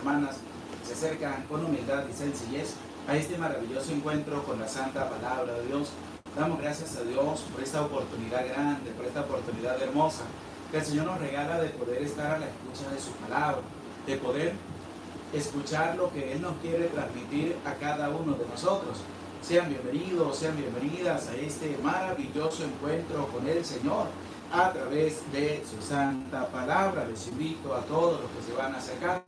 hermanas se acercan con humildad y sencillez a este maravilloso encuentro con la Santa Palabra de Dios. Damos gracias a Dios por esta oportunidad grande, por esta oportunidad hermosa que el Señor nos regala de poder estar a la escucha de su palabra, de poder escuchar lo que Él nos quiere transmitir a cada uno de nosotros. Sean bienvenidos, sean bienvenidas a este maravilloso encuentro con el Señor a través de su santa palabra. Les invito a todos los que se van a acercar.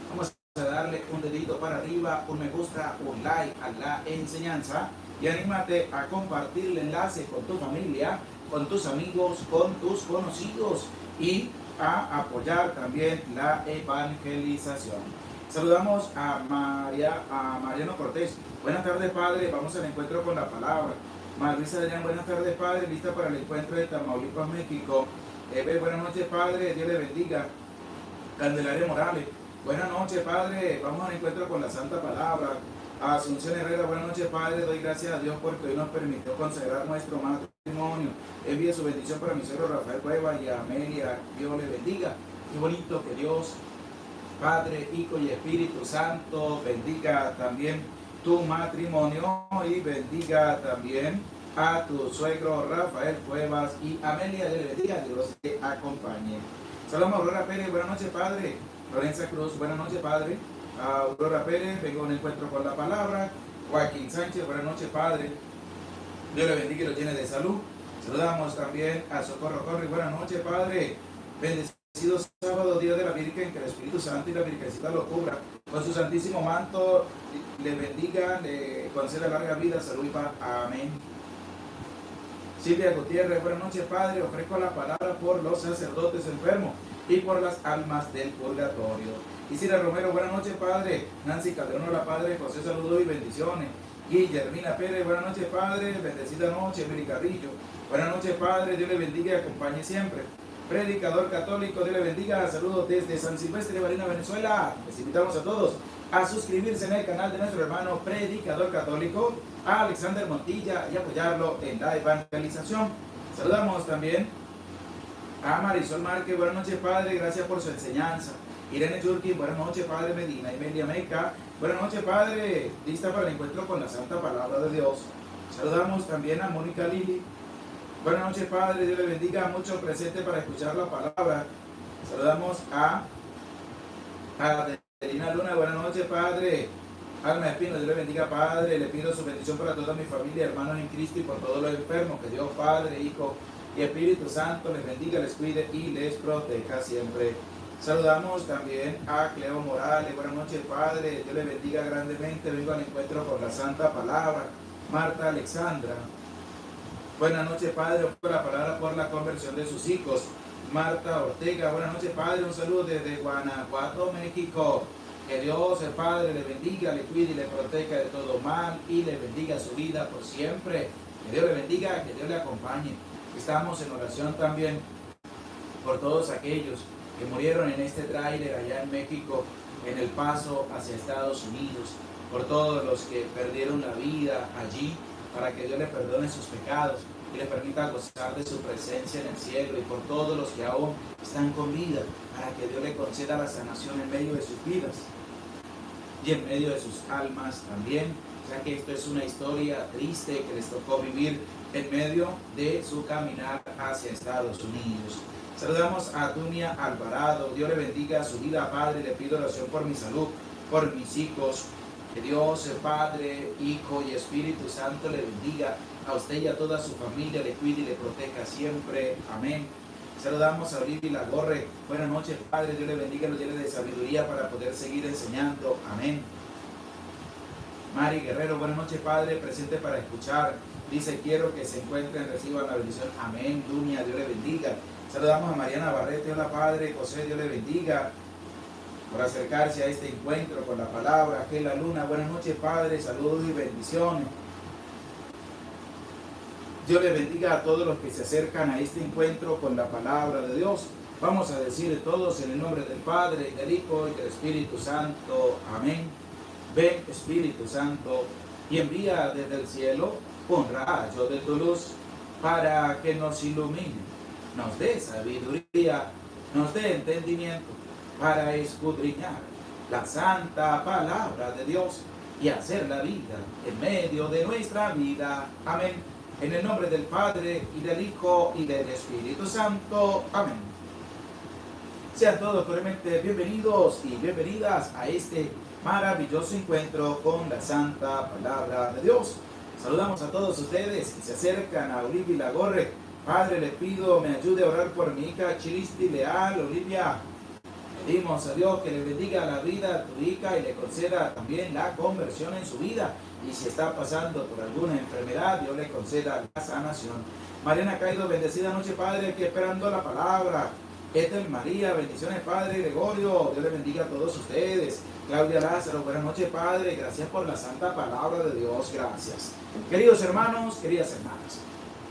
Vamos a darle un dedito para arriba, un me gusta, un like a la enseñanza y anímate a compartir el enlace con tu familia, con tus amigos, con tus conocidos y a apoyar también la evangelización. Saludamos a Mariano Cortés. Buenas tardes, Padre. Vamos al encuentro con la palabra. Marisa Adrián, buenas tardes, Padre. Lista para el encuentro de Tamaulipas, México. Buenas noches, Padre. Dios le bendiga. Candelaria Morales, buenas noches, Padre. Vamos al encuentro con la Santa Palabra. Asunción Herrera, buenas noches, Padre. Doy gracias a Dios porque hoy nos permitió consagrar nuestro matrimonio. Envíe su bendición para mi suegro Rafael Cueva y a Amelia. Dios le bendiga. Qué bonito que Dios, Padre, Hijo y Espíritu Santo, bendiga también tu matrimonio y bendiga también a tu suegro Rafael Cuevas y Amelia. Dios le bendiga, Dios te acompañe. Saludos a Aurora Pérez, buenas noches, Padre. Lorenza Cruz, buenas noches, Padre. Aurora Pérez, vengo a un encuentro con la palabra. Joaquín Sánchez, buenas noches, Padre. Dios le bendiga y lo llene de salud. Saludamos también a Socorro Corri, buenas noches, Padre. Bendecido sábado, Día de la Virgen, que el Espíritu Santo y la Virgencita lo cubra con su santísimo manto, le bendiga, le conceda larga vida, salud y paz. Amén. Silvia Gutiérrez, buenas noches, Padre. Ofrezco la palabra por los sacerdotes enfermos y por las almas del purgatorio. Isidra Romero, buenas noches, Padre. Nancy Calderón, la Padre. José, saludos y bendiciones. Guillermina Pérez, buenas noches, Padre. Bendecida noche. Miri Carrillo, buenas noches, Padre. Dios le bendiga y acompañe siempre. Predicador católico, Dios le bendiga. Saludos desde San Silvestre, Barinas, Venezuela. Les invitamos a todos a suscribirse en el canal de nuestro hermano Predicador Católico, a Alexander Montilla, y apoyarlo en la evangelización. Saludamos también a Marisol Márquez, buenas noches, Padre, gracias por su enseñanza. Irene Yurkin, buenas noches, Padre. Medina y Media Meca, buenas noches, Padre, lista para el encuentro con la Santa Palabra de Dios. Saludamos también a Mónica Lili, buenas noches, Padre, Dios le bendiga, mucho presente para escuchar la palabra. Saludamos a Adelina Luna, buenas noches, Padre. Alma Espino, Dios le bendiga, Padre. Le pido su bendición para toda mi familia, hermanos en Cristo y por todos los enfermos. Que Dios, Padre, Hijo y Espíritu Santo les bendiga, les cuide y les proteja siempre. Saludamos también a Cleo Morales, buenas noches, Padre. Dios le bendiga grandemente. Vengo al encuentro con la Santa Palabra. Marta Alexandra, buenas noches, Padre. Por la palabra por la conversión de sus hijos. Marta Ortega, buenas noches, Padre. Un saludo desde Guanajuato, México. Que Dios, el Padre, le bendiga, le cuide y le proteja de todo mal y le bendiga su vida por siempre. Que Dios le bendiga, que Dios le acompañe. Estamos en oración también por todos aquellos que murieron en este tráiler allá en México, en el paso hacia Estados Unidos, por todos los que perdieron la vida allí, para que Dios les perdone sus pecados y les permita gozar de su presencia en el cielo, y por todos los que aún están con vida, para que Dios les conceda la sanación en medio de sus vidas y en medio de sus almas también, ya que esto es una historia triste que les tocó vivir en medio de su caminar hacia Estados Unidos. Saludamos a Dunia Alvarado, Dios le bendiga su vida, Padre. Le pido oración por mi salud, por mis hijos. Que Dios, el Padre, Hijo y Espíritu Santo le bendiga a usted y a toda su familia, le cuide y le proteja siempre. Amén. Saludamos a Olivia Lagorre, buenas noches, Padre. Dios le bendiga, lo llene de sabiduría para poder seguir enseñando. Amén. Mari Guerrero, buenas noches, Padre, presente para escuchar. Dice, quiero que se encuentren, reciban la bendición. Amén. Dunia, Dios le bendiga. Saludamos a Mariana Barrete, hola, Padre. José, Dios le bendiga por acercarse a este encuentro con la palabra. Gela Luna, buenas noches, Padre, saludos y bendiciones. Dios le bendiga a todos los que se acercan a este encuentro con la palabra de Dios. Vamos a decir todos en el nombre del Padre, del Hijo y del Espíritu Santo. Amén. Ven, Espíritu Santo, y envía desde el cielo un rayo de tu luz para que nos ilumine, nos dé sabiduría, nos dé entendimiento para escudriñar la santa palabra de Dios y hacer la vida en medio de nuestra vida. Amén. En el nombre del Padre, y del Hijo, y del Espíritu Santo. Amén. Sean todos cordialmente bienvenidos y bienvenidas a este maravilloso encuentro con la santa palabra de Dios. Saludamos a todos ustedes que se acercan a Olivia Lagorre. Padre, le pido me ayude a orar por mi hija Chilisti Leal. Olivia, pedimos a Dios que le bendiga la vida a tu hija y le conceda también la conversión en su vida. Y si está pasando por alguna enfermedad, Dios le conceda la sanación. Mariana Caído, bendecida noche, Padre, aquí esperando la palabra. Ethel María, bendiciones, Padre. Gregorio, Dios le bendiga a todos ustedes. Claudia Lázaro, buenas noches, Padre. Gracias por la santa palabra de Dios. Gracias. Queridos hermanos, queridas hermanas,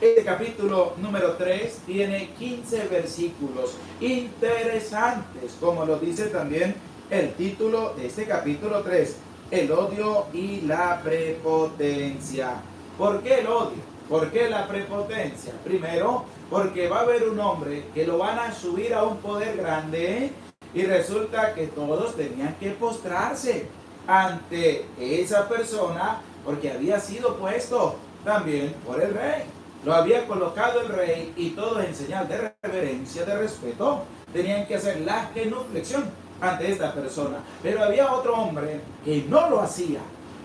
este capítulo número 3 tiene 15 versículos interesantes, como lo dice también el título de este capítulo 3, el odio y la prepotencia. ¿Por qué el odio? ¿Por qué la prepotencia? Primero, porque va a haber un hombre que lo van a subir a un poder grande y resulta que todos tenían que postrarse ante esa persona porque había sido puesto también por el rey. Lo había colocado el rey y todos en señal de reverencia, de respeto, tenían que hacer la genuflexión ante esta persona. Pero había otro hombre que no lo hacía.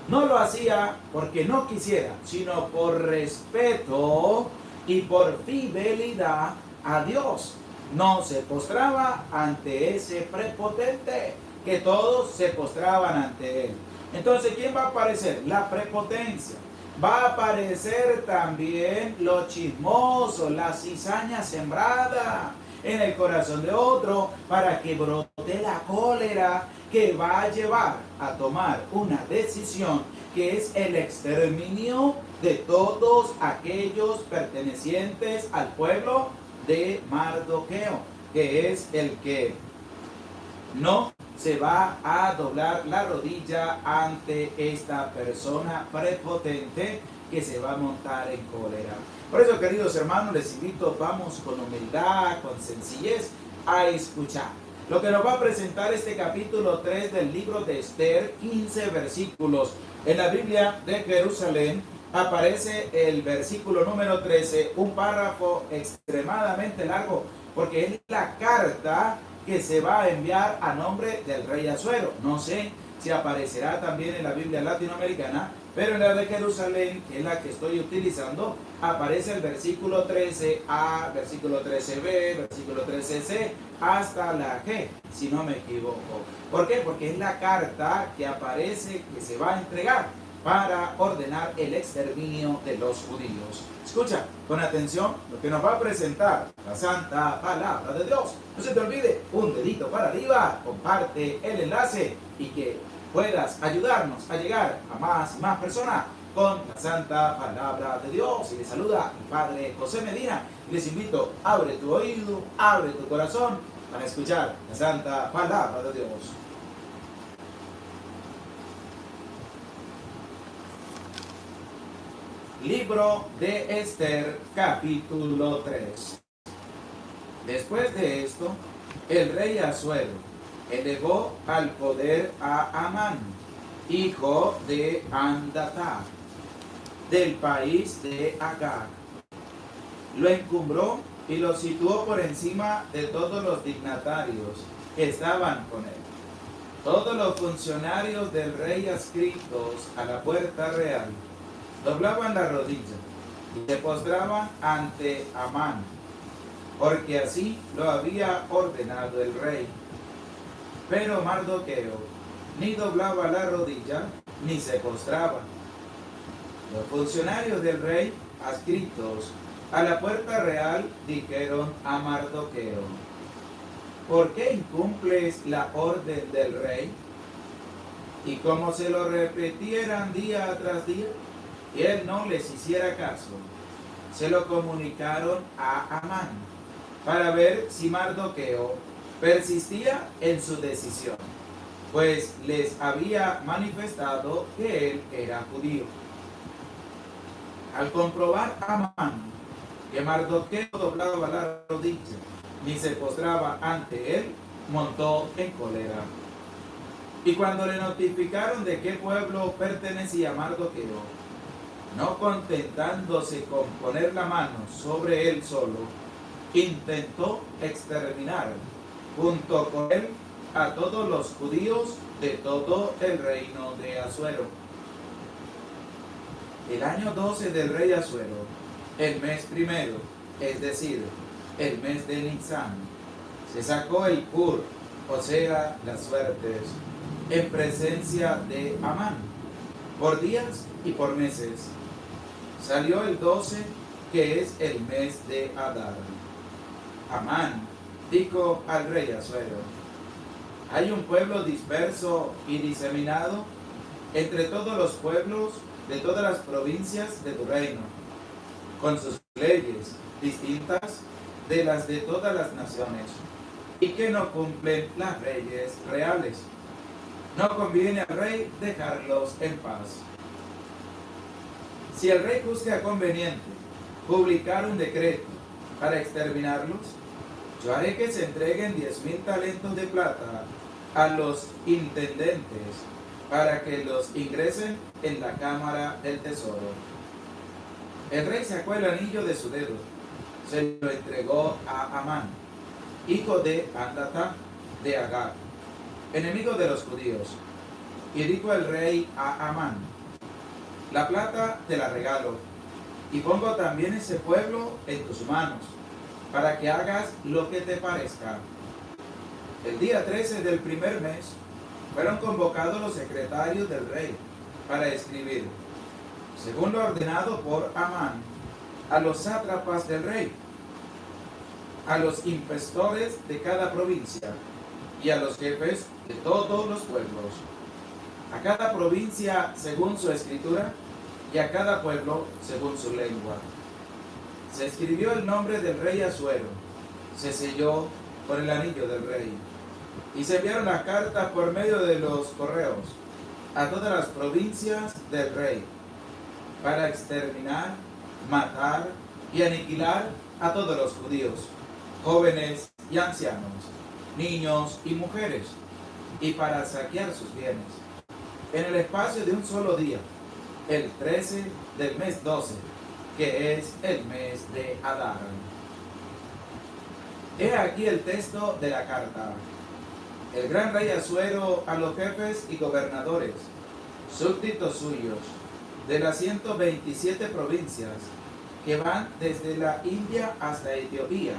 No lo hacía porque no quisiera, sino por respeto y por fidelidad a Dios. No se postraba ante ese prepotente, que todos se postraban ante él. Entonces, ¿quién va a aparecer? La prepotencia. Va a aparecer también lo chismoso, la cizaña sembrada en el corazón de otro para que brote la cólera que va a llevar a tomar una decisión que es el exterminio de todos aquellos pertenecientes al pueblo de Mardoqueo, que es el que no se va a doblar la rodilla ante esta persona prepotente que se va a montar en cólera. Por eso, queridos hermanos, les invito, vamos con humildad, con sencillez, a escuchar lo que nos va a presentar este capítulo 3 del libro de Esther, 15 versículos. En la Biblia de Jerusalén aparece el versículo número 13, un párrafo extremadamente largo, porque es la carta que se va a enviar a nombre del rey Asuero. No sé si aparecerá también en la Biblia latinoamericana, pero en la de Jerusalén, que es la que estoy utilizando, aparece el versículo 13a, versículo 13b, versículo 13c, hasta la G, si no me equivoco. ¿Por qué? Porque es la carta que aparece, que se va a entregar para ordenar el exterminio de los judíos. Escucha con atención lo que nos va a presentar la santa palabra de Dios. No se te olvide, un dedito para arriba, comparte el enlace y que puedas ayudarnos a llegar a más y más personas con la santa palabra de Dios. Y les saluda el Padre José Medina. Y les invito, abre tu oído, abre tu corazón para escuchar la santa palabra de Dios. Libro de Esther, capítulo 3. Después de esto, el rey Asuero elevó al poder a Amán, hijo de Andatá, del país de Agag. Lo encumbró y lo situó por encima de todos los dignatarios que estaban con él. Todos los funcionarios del rey adscritos a la puerta real doblaban la rodilla y se postraban ante Amán, porque así lo había ordenado el rey. Pero Mardoqueo ni doblaba la rodilla ni se postraba. Los funcionarios del rey adscritos a la puerta real dijeron a Mardoqueo: ¿por qué incumples la orden del rey? Y como se lo repitieran día tras día y él no les hiciera caso, se lo comunicaron a Amán para ver si Mardoqueo persistía en su decisión, pues les había manifestado que él era judío. Al comprobar Amán que Mardoqueo doblaba la rodilla ni se postraba ante él, montó en cólera. Y cuando le notificaron de qué pueblo pertenecía Mardoqueo, no contentándose con poner la mano sobre él solo, intentó exterminar junto con él a todos los judíos de todo el reino de Asuero. El año 12 del rey Asuero, el mes primero, es decir, el mes de Nisan, se sacó el pur, o sea, las suertes, en presencia de Amán, por días y por meses. Salió el 12, que es el mes de Adar. Amán dijo al rey Asuero: hay un pueblo disperso y diseminado entre todos los pueblos de todas las provincias de tu reino, con sus leyes distintas de las de todas las naciones, y que no cumplen las leyes reales. No conviene al rey dejarlos en paz. Si el rey juzga conveniente publicar un decreto para exterminarlos, yo haré que se entreguen 10,000 talentos de plata a los intendentes para que los ingresen en la cámara del tesoro. El rey sacó el anillo de su dedo, se lo entregó a Amán, hijo de Andata de Agag, enemigo de los judíos, y dijo el rey a Amán: la plata te la regalo, y pongo también ese pueblo en tus manos, para que hagas lo que te parezca. El día 13 del primer mes fueron convocados los secretarios del rey para escribir, según lo ordenado por Amán, a los sátrapas del rey, a los impostores de cada provincia y a los jefes de todos los pueblos, a cada provincia según su escritura y a cada pueblo según su lengua. Se escribió el nombre del rey Asuero, se selló con el anillo del rey, y se enviaron las cartas por medio de los correos a todas las provincias del rey, para exterminar, matar y aniquilar a todos los judíos, jóvenes y ancianos, niños y mujeres, y para saquear sus bienes. En el espacio de un solo día, el 13 del mes 12, que es el mes de Adar. He aquí el texto de la carta. El gran rey Asuero a los jefes y gobernadores, súbditos suyos, de las 127 provincias que van desde la India hasta Etiopía,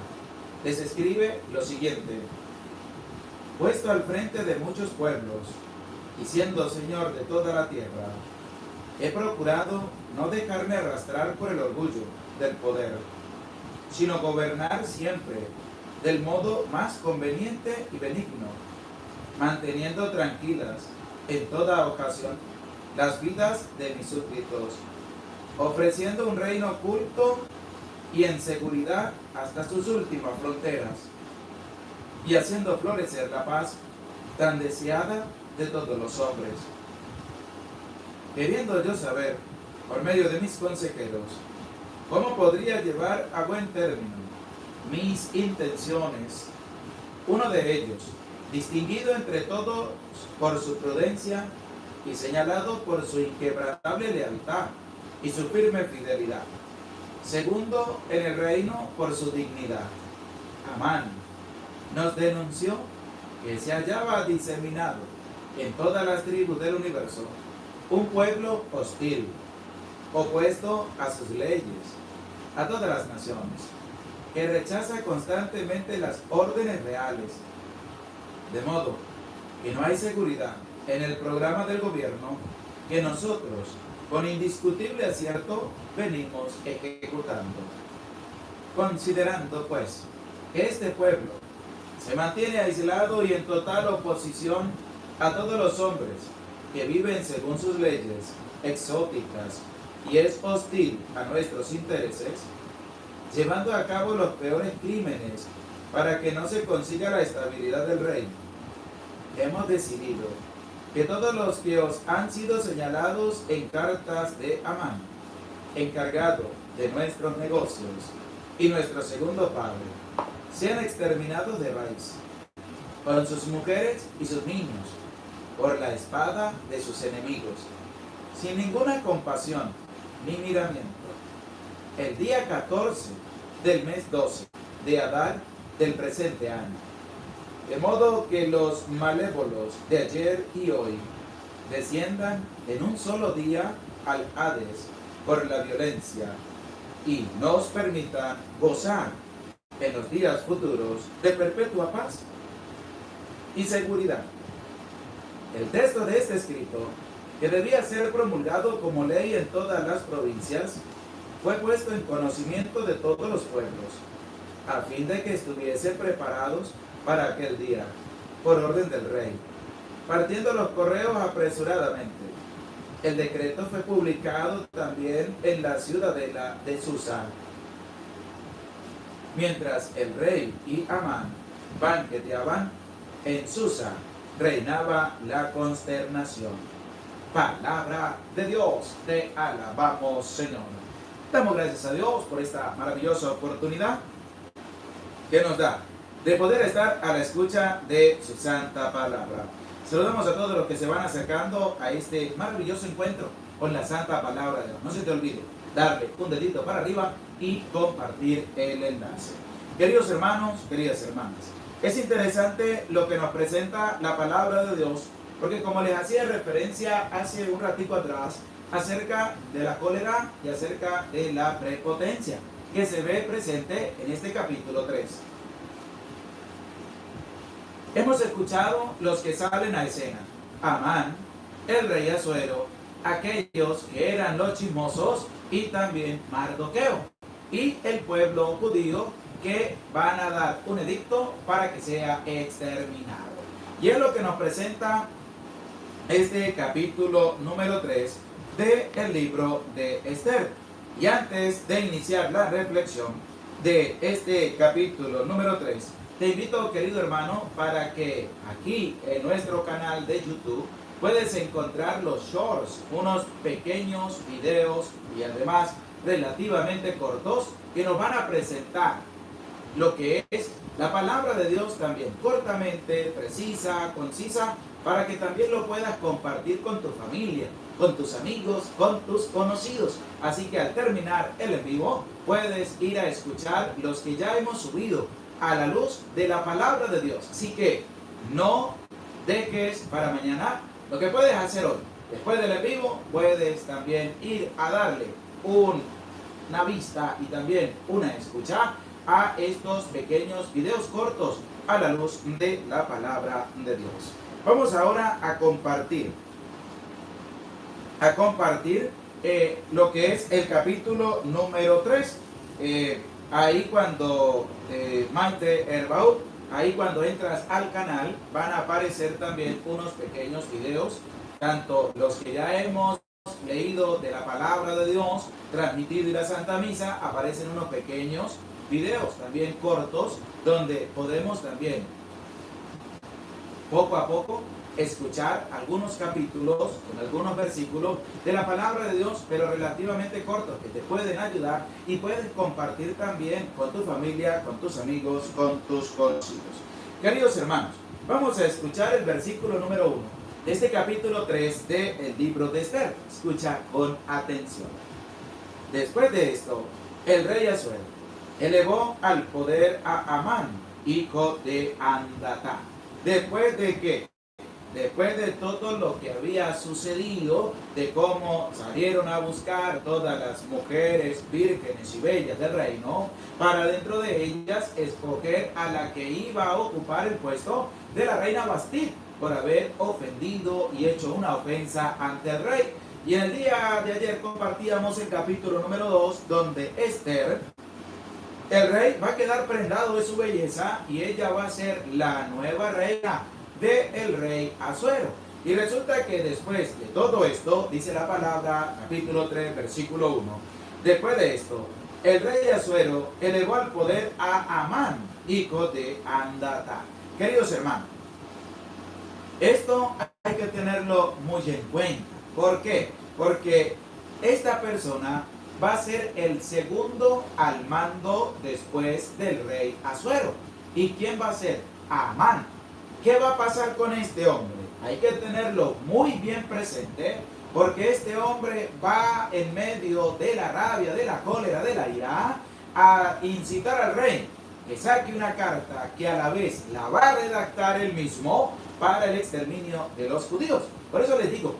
les escribe lo siguiente: puesto al frente de muchos pueblos y siendo señor de toda la tierra, he procurado no dejarme arrastrar por el orgullo del poder, sino gobernar siempre del modo más conveniente y benigno, manteniendo tranquilas en toda ocasión las vidas de mis súbditos, ofreciendo un reino oculto y en seguridad hasta sus últimas fronteras, y haciendo florecer la paz tan deseada de todos los hombres. Queriendo yo saber, por medio de mis consejeros, cómo podría llevar a buen término mis intenciones, uno de ellos, distinguido entre todos por su prudencia y señalado por su inquebrantable lealtad y su firme fidelidad, segundo en el reino por su dignidad, Amán, nos denunció que se hallaba diseminado en todas las tribus del universo un pueblo hostil, opuesto a sus leyes, a todas las naciones, que rechaza constantemente las órdenes reales, de modo que no hay seguridad en el programa del gobierno que nosotros, con indiscutible acierto, venimos ejecutando. Considerando, pues, que este pueblo se mantiene aislado y en total oposición a todos los hombres que viven según sus leyes exóticas y es hostil a nuestros intereses, llevando a cabo los peores crímenes para que no se consiga la estabilidad del reino, hemos decidido que todos los que os han sido señalados en cartas de Amán, encargado de nuestros negocios, y nuestro segundo padre, sean exterminados de raíz, con sus mujeres y sus niños, por la espada de sus enemigos, sin ninguna compasión ni miramiento. El día 14 del mes 12 de Adar del presente año. De modo que los malévolos de ayer y hoy desciendan en un solo día al Hades por la violencia y nos permitan gozar en los días futuros de perpetua paz y seguridad. El texto de este escrito, que debía ser promulgado como ley en todas las provincias, fue puesto en conocimiento de todos los pueblos, a fin de que estuviesen preparados para aquel día, por orden del rey, partiendo los correos apresuradamente. El decreto fue publicado también en la ciudadela de Susa. Mientras el rey y Amán banqueteaban en Susa, reinaba la consternación. Palabra de Dios, te alabamos, Señor. Damos gracias a Dios por esta maravillosa oportunidad que nos da de poder estar a la escucha de su santa palabra. Saludamos a todos los que se van acercando a este maravilloso encuentro con la santa palabra de Dios. No se te olvide darle un dedito para arriba y compartir el enlace. Queridos hermanos, queridas hermanas, es interesante lo que nos presenta la palabra de Dios, porque como les hacía referencia hace un ratico atrás, acerca de la cólera y acerca de la prepotencia, que se ve presente en este capítulo 3. Hemos escuchado los que salen a escena: Amán, el rey Asuero, aquellos que eran los chismosos, y también Mardoqueo, y el pueblo judío que van a dar un edicto para que sea exterminado. Y es lo que nos presenta este capítulo número 3 del libro de Esther. Y antes de iniciar la reflexión de este capítulo número 3, te invito, querido hermano, para que aquí en nuestro canal de YouTube puedes encontrar los shorts, unos pequeños videos y además relativamente cortos que nos van a presentar lo que es la palabra de Dios también, cortamente, precisa, concisa, para que también lo puedas compartir con tu familia, con tus amigos, con tus conocidos. Así que al terminar el en vivo, puedes ir a escuchar los que ya hemos subido a la luz de la palabra de Dios. Así que no dejes para mañana lo que puedes hacer hoy. Después del en vivo, puedes también ir a darle una vista y también una escucha a estos pequeños videos cortos a la luz de la palabra de Dios. Vamos ahora a compartir lo que es el capítulo número 3. Ahí cuando Maite Herbaut, ahí cuando entras al canal van a aparecer también unos pequeños videos, tanto los que ya hemos leído de la palabra de Dios, transmitido y la Santa Misa, aparecen unos pequeños videos también cortos, donde podemos también poco a poco escuchar algunos capítulos con algunos versículos de la palabra de Dios, pero relativamente cortos, que te pueden ayudar y puedes compartir también con tu familia, con tus amigos, con tus conocidos. Queridos hermanos, vamos a escuchar el versículo número 1 de este capítulo 3 del libro de Esther. Escucha con atención. Después de esto, el rey Asuero elevó al poder a Amán, hijo de Andatá. Después de todo lo que había sucedido, de cómo salieron a buscar todas las mujeres vírgenes y bellas del reino, para dentro de ellas escoger a la que iba a ocupar el puesto de la reina Bastid, por haber ofendido y hecho una ofensa ante el rey. Y en el día de ayer compartíamos el capítulo número 2, donde Esther, el rey va a quedar prendado de su belleza y ella va a ser la nueva reina del rey Asuero. Y resulta que después de todo esto, dice la palabra, capítulo 3, versículo 1, después de esto, el rey Asuero elevó al poder a Amán, hijo de Andatá. Queridos hermanos, esto hay que tenerlo muy en cuenta. ¿Por qué? Porque esta persona va a ser el segundo al mando después del rey Asuero. ¿Y quién va a ser? Amán. ¿Qué va a pasar con este hombre? hay que tenerlo muy bien presente, porque este hombre va en medio de la rabia, de la cólera, de la ira, a incitar al rey que saque una carta que a la vez la va a redactar él mismo para el exterminio de los judíos. Por eso les digo,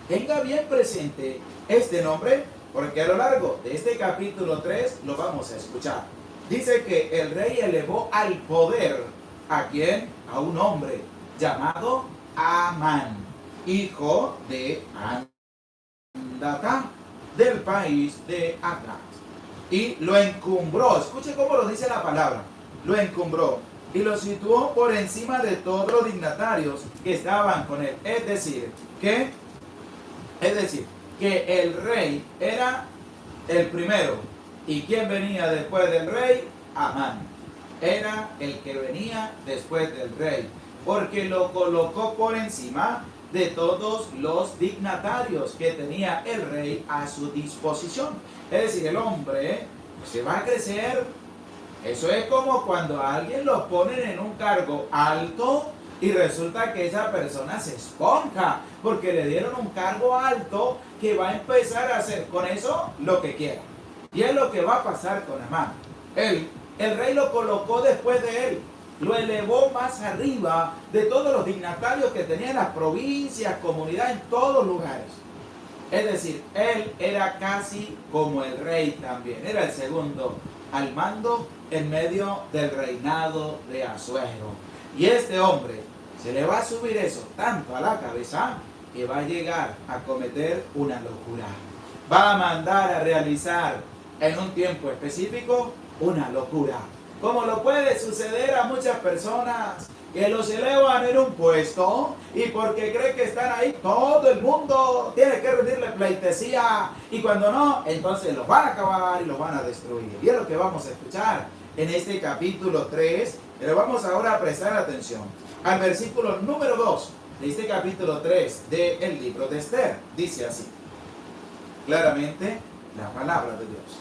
tenga bien presente este nombre, porque a lo largo de este capítulo 3 lo vamos a escuchar. Dice que el rey elevó al poder, ¿a quién? A un hombre llamado Amán, hijo de Andatá, del país de Agag. Y lo encumbró, escuche cómo lo dice la palabra, lo encumbró y lo situó por encima de todos los dignatarios que estaban con él. Es decir, que el rey era el primero. ¿Y quién venía después del rey? Amán. Era el que venía después del rey, porque lo colocó por encima de todos los dignatarios que tenía el rey a su disposición. Es decir, el hombre se va a crecer. Eso es como cuando a alguien lo ponen en un cargo alto y resulta que esa persona se esponja porque le dieron un cargo alto que va a empezar a hacer con eso lo que quiera. Y es lo que va a pasar con Amán. El rey lo colocó después de él, lo elevó más arriba de todos los dignatarios que tenía en las provincias, comunidades, en todos lugares. Es decir, él era casi como el rey también, era el segundo al mando en medio del reinado de Asuero. Y este hombre se le va a subir eso tanto a la cabeza que va a llegar a cometer una locura. Va a mandar a realizar en un tiempo específico una locura. Como lo puede suceder a muchas personas que los elevan en un puesto y porque cree que están ahí, todo el mundo tiene que rendirle pleitesía y cuando no, entonces los van a acabar y los van a destruir. Y es lo que vamos a escuchar en este capítulo 3, pero vamos ahora a prestar atención al versículo número 2 de este capítulo 3 del libro de Esther. Dice así, claramente la palabra de Dios.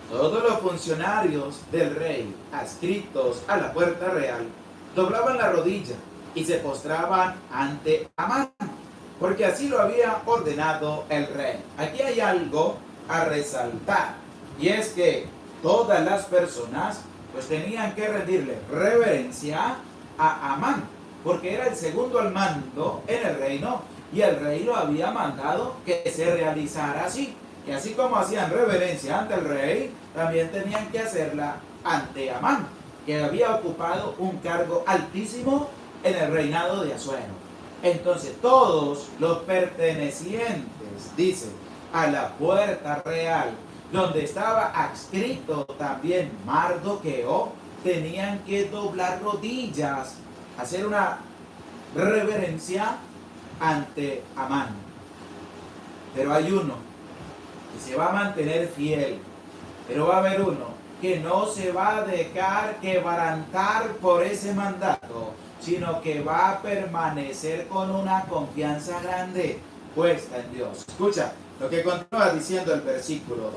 Todos los funcionarios del rey, adscritos a la puerta real, doblaban la rodilla y se postraban ante Amán, porque así lo había ordenado el rey. Aquí hay algo a resaltar, y es que todas las personas pues tenían que rendirle reverencia a Amán, porque era el segundo al mando en el reino, y el rey lo había mandado que se realizara así. Y así como hacían reverencia ante el rey, también tenían que hacerla ante Amán, que había ocupado un cargo altísimo en el reinado de Asuero. Entonces todos los pertenecientes, dice, a la puerta real, donde estaba adscrito también Mardoqueo, tenían que doblar rodillas, hacer una reverencia ante Amán. Pero hay uno que se va a mantener fiel, pero va a haber uno que no se va a dejar quebrantar por ese mandato, sino que va a permanecer con una confianza grande puesta en Dios. Escucha lo que continúa diciendo el versículo 2.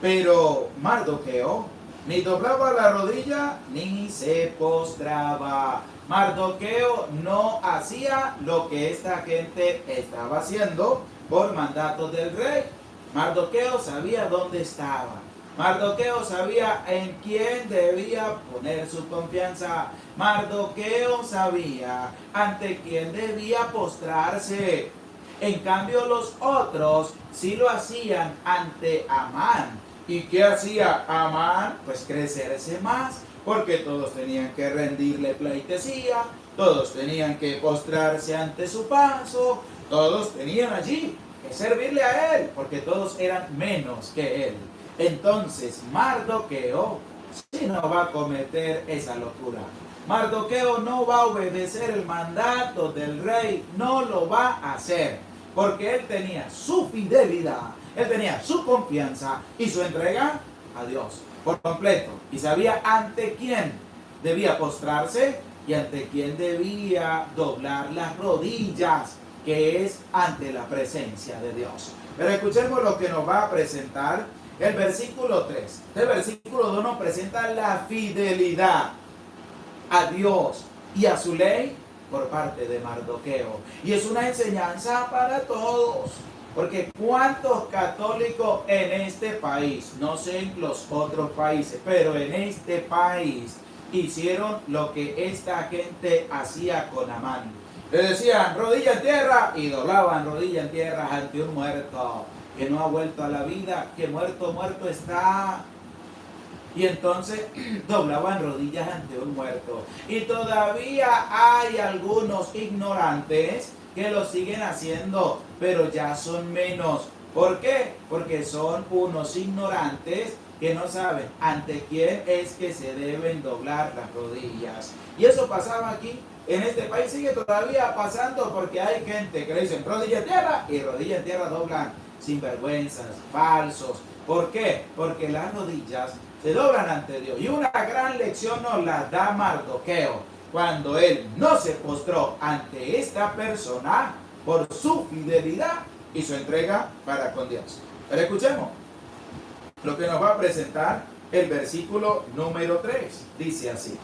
Pero Mardoqueo ni doblaba la rodilla ni se postraba. Mardoqueo no hacía lo que esta gente estaba haciendo por mandato del rey. Mardoqueo sabía dónde estaba. Mardoqueo sabía en quién debía poner su confianza. Mardoqueo sabía ante quién debía postrarse. En cambio los otros sí lo hacían ante Amán. ¿Y qué hacía Amán? Pues crecerse más, porque todos tenían que rendirle pleitesía, todos tenían que postrarse ante su paso, todos tenían allí que servirle a él, porque todos eran menos que él. Entonces Mardoqueo sí no va a cometer esa locura. Mardoqueo no va a obedecer el mandato del rey, no lo va a hacer, porque él tenía su fidelidad, él tenía su confianza y su entrega a Dios por completo. Y sabía ante quién debía postrarse y ante quién debía doblar las rodillas, que es ante la presencia de Dios. Pero escuchemos lo que nos va a presentar el versículo 3. El versículo 2 nos presenta la fidelidad a Dios y a su ley por parte de Mardoqueo. Y es una enseñanza para todos. Porque ¿cuántos católicos en este país, no sé en los otros países, pero en este país hicieron lo que esta gente hacía con Amán? Le decían rodilla en tierra y doblaban rodilla en tierra ante un muerto que no ha vuelto a la vida, que muerto está. Y entonces doblaban rodillas ante un muerto. Y todavía hay algunos ignorantes que lo siguen haciendo, pero ya son menos. ¿Por qué? Porque son unos ignorantes que no saben ante quién es que se deben doblar las rodillas. Y eso pasaba aquí. En este país sigue todavía pasando porque hay gente que le dicen rodilla en tierra y rodilla en tierra doblan sinvergüenzas, falsos. ¿Por qué? Porque las rodillas se doblan ante Dios. Y una gran lección nos la da Mardoqueo cuando él no se postró ante esta persona por su fidelidad y su entrega para con Dios. Pero escuchemos lo que nos va a presentar el versículo número 3. Dice así: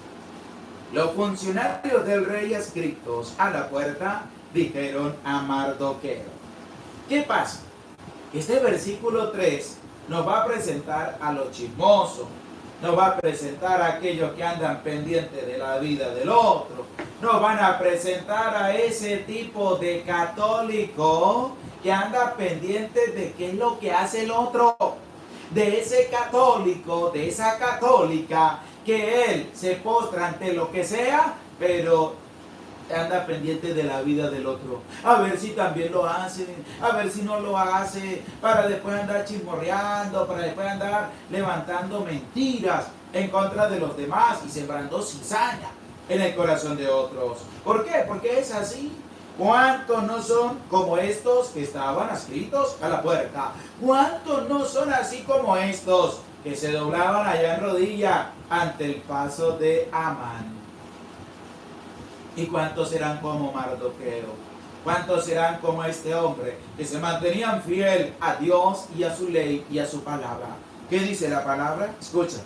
los funcionarios del rey adscritos a la puerta dijeron a Mardoqueo. ¿Qué pasa? Este versículo 3 nos va a presentar a los chismosos, nos va a presentar a aquellos que andan pendientes de la vida del otro, nos van a presentar a ese tipo de católico que anda pendiente de qué es lo que hace el otro, de ese católico, de esa católica, que él se postra ante lo que sea, pero anda pendiente de la vida del otro, a ver si también lo hace, a ver si no lo hace, para después andar chismorreando, para después andar levantando mentiras en contra de los demás y sembrando cizaña en el corazón de otros. ¿Por qué? Porque es así. ¿Cuántos no son como estos que estaban adscritos a la puerta? ¿Cuántos no son así como estos que se doblaban allá en rodilla ante el paso de Amán? ¿Y cuántos serán como Mardoqueo? ¿Cuántos serán como este hombre que se mantenían fiel a Dios y a su ley y a su palabra? ¿Qué dice la palabra? Escucha.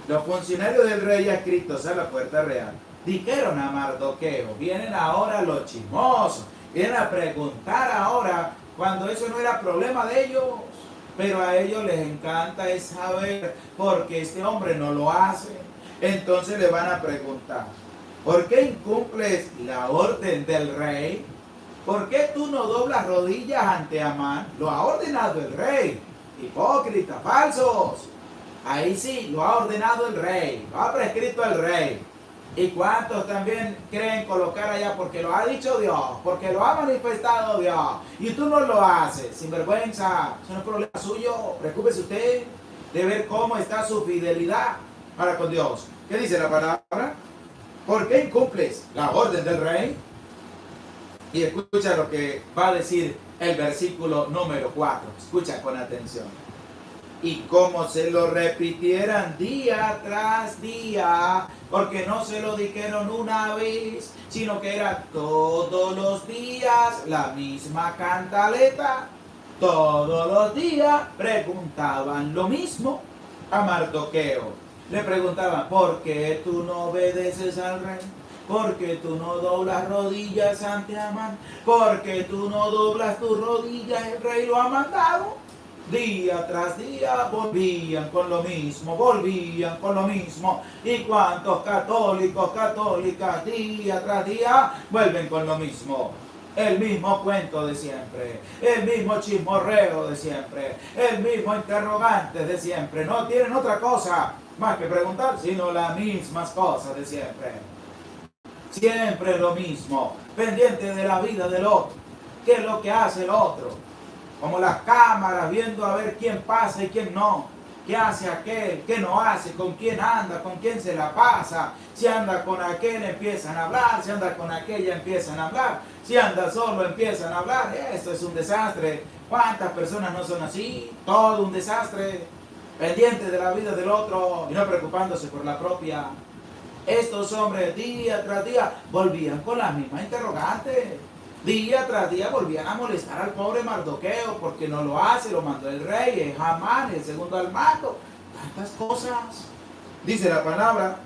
Los funcionarios del rey adscritos a la puerta real dijeron a Mardoqueo. Vienen ahora los chismosos. Vienen a preguntar ahora cuando eso no era problema de ellos. Pero a ellos les encanta es saber por qué este hombre no lo hace. Entonces le van a preguntar: ¿por qué incumples la orden del rey? ¿Por qué tú no doblas rodillas ante Amán? Lo ha ordenado el rey. Hipócritas, falsos. Ahí sí, lo ha ordenado el rey. Lo ha prescrito el rey. ¿Y cuántos también creen colocar allá porque lo ha dicho Dios? Porque lo ha manifestado Dios. Y tú no lo haces. Sinvergüenza. Eso no es problema suyo. Preocúpese usted de ver cómo está su fidelidad para con Dios. ¿Qué dice la palabra? ¿Por qué incumples la orden del rey? Y escucha lo que va a decir el versículo número 4. Escucha con atención. Y como se lo repitieran día tras día, porque no se lo dijeron una vez, sino que era todos los días la misma cantaleta. Todos los días preguntaban lo mismo a Mardoqueo. Le preguntaban: ¿por qué tú no obedeces al rey? ¿Por qué tú no doblas rodillas ante Amán? ¿Por qué tú no doblas tus rodillas? El rey lo ha mandado. Día tras día volvían con lo mismo, volvían con lo mismo. ¿Y cuántos católicos, católicas, día tras día vuelven con lo mismo? El mismo cuento de siempre, el mismo chismorreo de siempre, el mismo interrogante de siempre. No tienen otra cosa más que preguntar, sino las mismas cosas de siempre. Siempre lo mismo, pendiente de la vida del otro. ¿Qué es lo que hace el otro? Como las cámaras viendo a ver quién pasa y quién no. ¿Qué hace aquel? ¿Qué no hace? ¿Con quién anda? ¿Con quién se la pasa? Si anda con aquel empiezan a hablar, si anda con aquella empiezan a hablar, si anda solo empiezan a hablar. Esto es un desastre. ¿Cuántas personas no son así? Todo un desastre. Pendiente de la vida del otro y no preocupándose por la propia. Estos hombres día tras día volvían con las mismas interrogantes. Día tras día volvían a molestar al pobre Mardoqueo porque no lo hace, lo mandó el rey, es Amán, el segundo al mando. Tantas cosas. Dice la palabra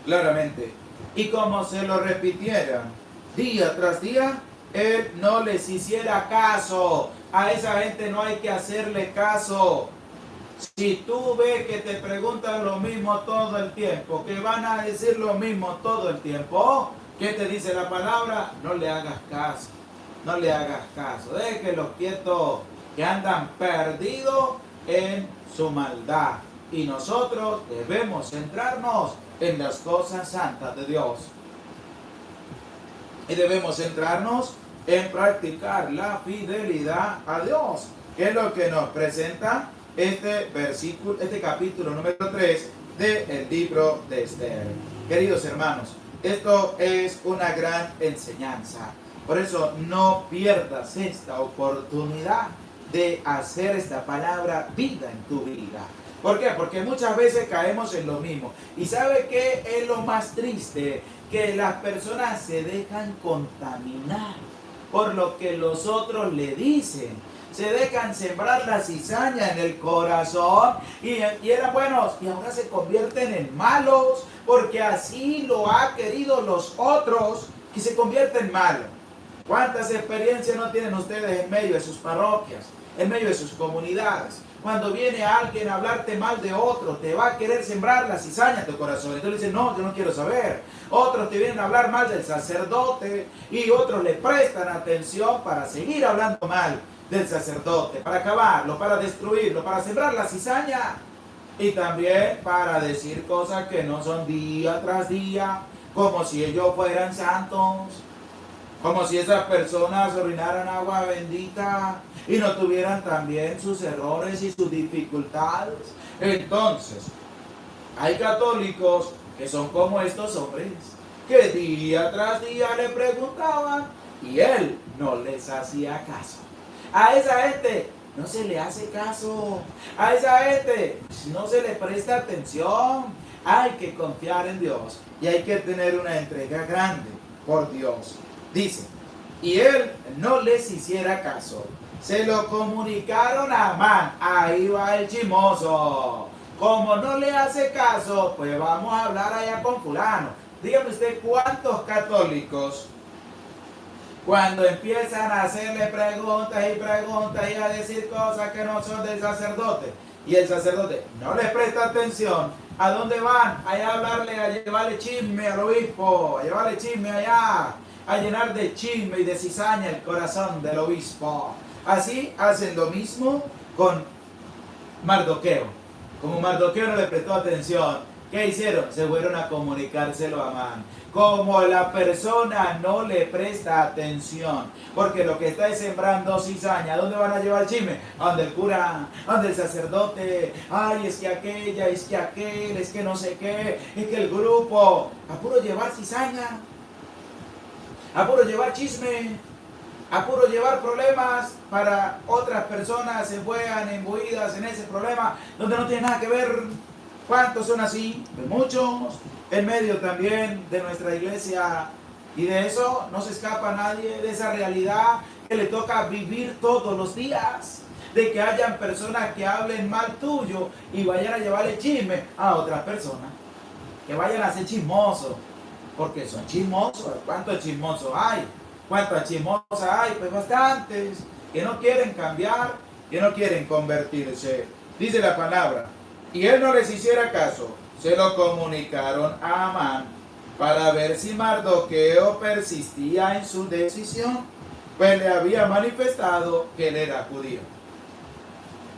claramente Y como se lo repitieran día tras día, él no les hiciera caso. A esa gente no hay que hacerle caso. Si tú ves que te preguntan lo mismo todo el tiempo, que van a decir lo mismo todo el tiempo, ¿qué te dice la palabra? No le hagas caso. No le hagas caso. Déjenlos quietos, que andan perdidos en su maldad. Y nosotros debemos centrarnos en las cosas santas de Dios. Y debemos centrarnos en practicar la fidelidad a Dios, que es lo que nos presenta este capítulo número 3 del libro de Esther. Queridos hermanos, esto es una gran enseñanza. Por eso no pierdas esta oportunidad de hacer esta palabra vida en tu vida. ¿Por qué? Porque muchas veces caemos en lo mismo. ¿Y sabe qué es lo más triste? Que las personas se dejan contaminar por lo que los otros le dicen. Se dejan sembrar la cizaña en el corazón y eran buenos y ahora se convierten en malos porque así lo han querido los otros y se convierten en malos. ¿Cuántas experiencias no tienen ustedes en medio de sus parroquias, en medio de sus comunidades? Cuando viene alguien a hablarte mal de otro, te va a querer sembrar la cizaña en tu corazón. Entonces le dicen, no, yo no quiero saber. Otros te vienen a hablar mal del sacerdote y otros le prestan atención para seguir hablando mal del sacerdote, para acabarlo, para destruirlo, para sembrar la cizaña y también para decir cosas que no son día tras día, como si ellos fueran santos. Como si esas personas orinaran agua bendita y no tuvieran también sus errores y sus dificultades. Entonces, hay católicos que son como estos hombres, que día tras día le preguntaban y él no les hacía caso. A esa gente no se le hace caso. A esa gente no se le presta atención. Hay que confiar en Dios y hay que tener una entrega grande por Dios. Dice, y él no les hiciera caso. Se lo comunicaron a Amán. Ahí va el chismoso. Como no le hace caso, pues vamos a hablar allá con fulano. Dígame usted cuántos católicos, cuando empiezan a hacerle preguntas y preguntas y a decir cosas que no son del sacerdote, y el sacerdote no les presta atención, ¿a dónde van? Allá a hablarle, a llevarle chisme al obispo, a llevarle chisme allá, a llenar de chisme y de cizaña el corazón del obispo. Así hacen lo mismo con Mardoqueo. Como Mardoqueo no le prestó atención, ¿qué hicieron? Se fueron a comunicárselo a Amán. Como la persona no le presta atención, porque lo que está es sembrando cizaña, ¿a dónde van a llevar el chisme? A donde el cura, a donde el sacerdote. Ay, es que aquella, es que aquel, es que no sé qué, es que el grupo. A puro llevar cizaña, a puro llevar chisme, a puro llevar problemas para otras personas se vean imbuidas en ese problema donde no tiene nada que ver. ¿Cuántos son así? De muchos, en medio también de nuestra iglesia. Y de eso no se escapa nadie, de esa realidad que le toca vivir todos los días. De que hayan personas que hablen mal tuyo y vayan a llevarle chisme a otras personas. Que vayan a ser chismosos. Porque son chismosos. ¿Cuántos chismosos hay? ¿Cuántas chismosas hay? Pues bastantes. Que no quieren cambiar, que no quieren convertirse. Dice la palabra. Y él no les hiciera caso. Se lo comunicaron a Amán para ver si Mardoqueo persistía en su decisión. Pues le había manifestado que él era judío.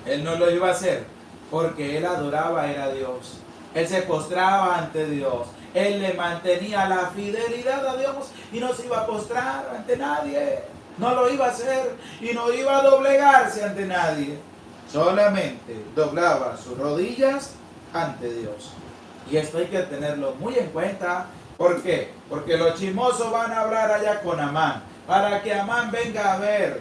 Él no lo iba a hacer porque él adoraba era a Dios. Él se postraba ante Dios. Él le mantenía la fidelidad a Dios y no se iba a postrar ante nadie. No lo iba a hacer y no iba a doblegarse ante nadie. Solamente doblaba sus rodillas ante Dios. Y esto hay que tenerlo muy en cuenta. ¿Por qué? Porque los chismosos van a hablar allá con Amán. Para que Amán venga a ver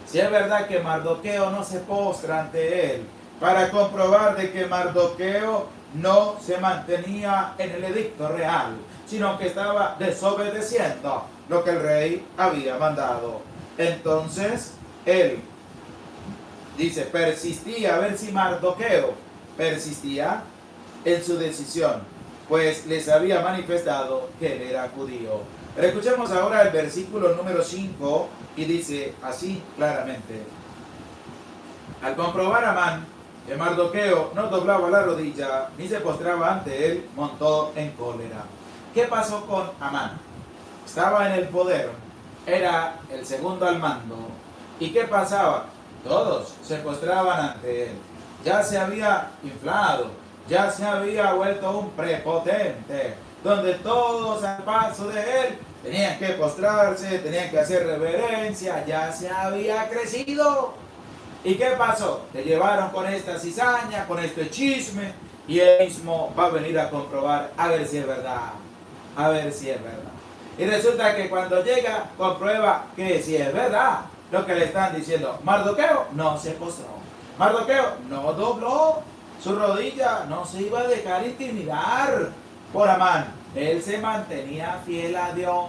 si es verdad que Mardoqueo no se postra ante él. Para comprobar de que Mardoqueo no se mantenía en el edicto real, sino que estaba desobedeciendo lo que el rey había mandado. Entonces, él dice, persistía, a ver si Mardoqueo persistía en su decisión. pues les había manifestado que él era judío. Pero escuchemos ahora el versículo número 5 y dice así claramente: al comprobar Amán que Mardoqueo no doblaba la rodilla ni se postraba ante él, montó en cólera. ¿Qué pasó con Amán? Estaba en el poder, era el segundo al mando. ¿Y qué pasaba? Todos se postraban ante él. Ya se había inflado, ya se había vuelto un prepotente, donde todos al paso de él tenían que postrarse, tenían que hacer reverencia, ya se había crecido. ¿Y qué pasó? Te llevaron con esta cizaña, con este chisme, y él mismo va a venir a comprobar a ver si es verdad, a ver si es verdad. Y resulta que cuando llega, comprueba que si es verdad lo que le están diciendo. Mardoqueo no se postró, Mardoqueo no dobló su rodilla, no se iba a dejar intimidar por Amán. Él se mantenía fiel a Dios.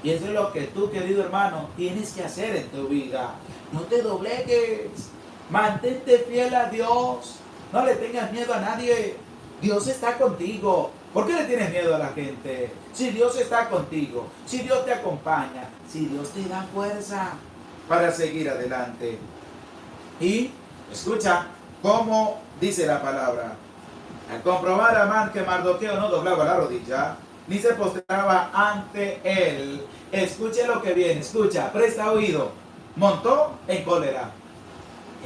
Y eso es lo que tú, querido hermano, tienes que hacer en tu vida. No te doblegues, mantente fiel a Dios, no le tengas miedo a nadie. Dios está contigo. ¿Por qué le tienes miedo a la gente? Si Dios está contigo, si Dios te acompaña, si Dios te da fuerza para seguir adelante. Y escucha cómo dice la palabra: al comprobar a Amán que Mardoqueo no doblaba la rodilla ni se postraba ante él, escuche lo que viene, escucha, presta oído. Montó en cólera.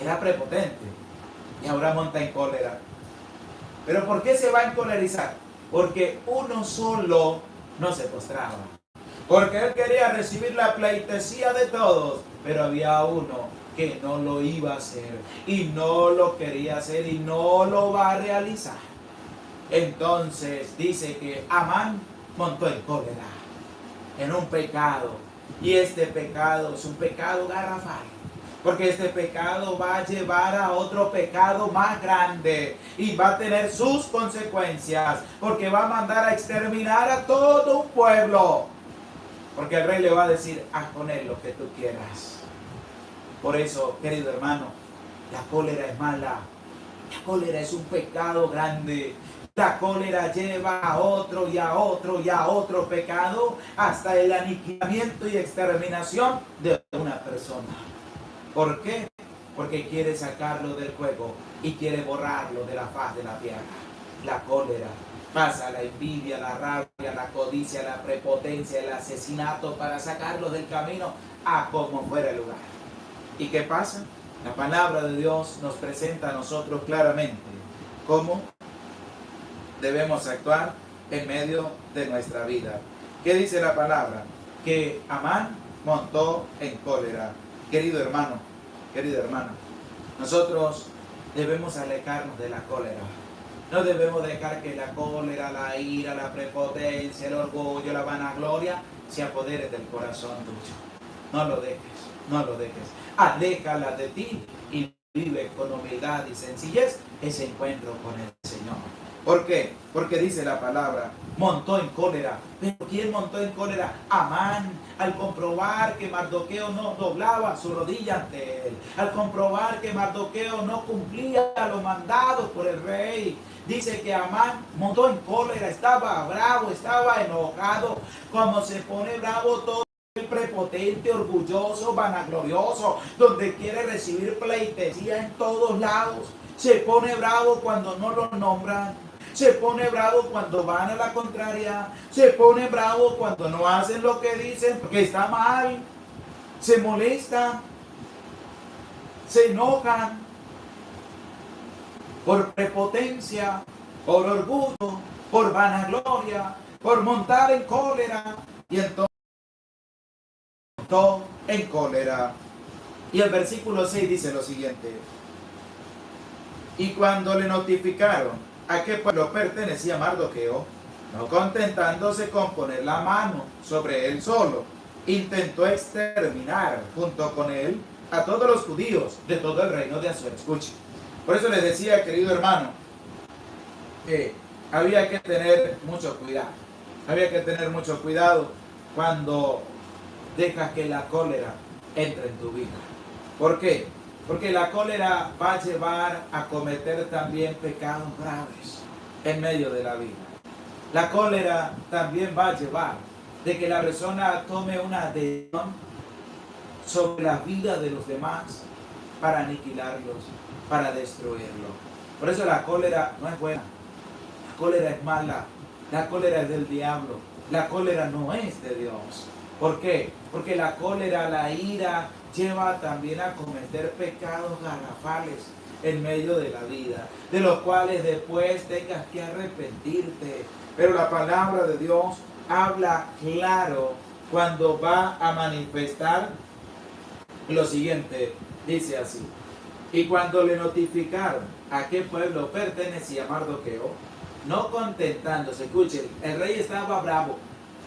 Era prepotente y ahora monta en cólera. ¿Pero por qué se va a encolerizar? Porque uno solo no se postraba. Porque él quería recibir la pleitesía de todos, pero había uno que no lo iba a hacer y no lo quería hacer y no lo va a realizar. Entonces dice que Amán montó en cólera, en un pecado. Y este pecado es un pecado garrafal, porque este pecado va a llevar a otro pecado más grande y va a tener sus consecuencias, porque va a mandar a exterminar a todo un pueblo, porque el rey le va a decir: haz con él lo que tú quieras. Por eso, querido hermano, la cólera es mala, la cólera es un pecado grande. La cólera lleva a otro y a otro y a otro pecado hasta el aniquilamiento y exterminación de una persona. ¿Por qué? Porque quiere sacarlo del juego y quiere borrarlo de la faz de la tierra. La cólera pasa la envidia, la rabia, la codicia, la prepotencia, el asesinato para sacarlo del camino a como fuera el lugar. ¿Y qué pasa? La palabra de Dios nos presenta a nosotros claramente cómo debemos actuar en medio de nuestra vida. ¿Qué dice la palabra? Que Amán montó en cólera. Querido hermano, querida hermana, nosotros debemos alejarnos de la cólera. No debemos dejar que la cólera, la ira, la prepotencia, el orgullo, la vanagloria se apodere del corazón tuyo. No lo dejes, no lo dejes. Aléjala de ti y vive con humildad y sencillez ese encuentro con el Señor. ¿Por qué? Porque dice la palabra, montó en cólera. ¿Pero quién montó en cólera? Amán, al comprobar que Mardoqueo no doblaba su rodilla ante él, al comprobar que Mardoqueo no cumplía los mandados por el rey. Dice que Amán montó en cólera, estaba bravo, estaba enojado, como se pone bravo todo el prepotente, orgulloso, vanaglorioso, donde quiere recibir pleitesía en todos lados. Se pone bravo cuando no lo nombran. Se pone bravo cuando van a la contraria. Se pone bravo cuando no hacen lo que dicen porque está mal. Se molestan. Se enojan por prepotencia, por orgullo, por vanagloria, por montar en cólera. Y entonces montó en cólera. Y el versículo 6 dice lo siguiente: y cuando le notificaron a qué pueblo pertenecía Mardoqueo, no contentándose con poner la mano sobre él solo, intentó exterminar junto con él a todos los judíos de todo el reino de Asuero. Escuche. Por eso les decía, querido hermano, que había que tener mucho cuidado. Había que tener mucho cuidado cuando dejas que la cólera entre en tu vida. ¿Por qué? Porque la cólera va a llevar a cometer también pecados graves en medio de la vida. La cólera también va a llevar de que la persona tome una decisión sobre la vida de los demás para aniquilarlos, para destruirlos. Por eso la cólera no es buena, la cólera es mala, la cólera es del diablo, la cólera no es de Dios. ¿Por qué? Porque la cólera, la ira, lleva también a cometer pecados garrafales en medio de la vida, de los cuales después tengas que arrepentirte. Pero la palabra de Dios habla claro cuando va a manifestar lo siguiente, dice así: y cuando le notificaron a qué pueblo pertenecía Mardoqueo, no contentándose, escuchen, el rey estaba bravo,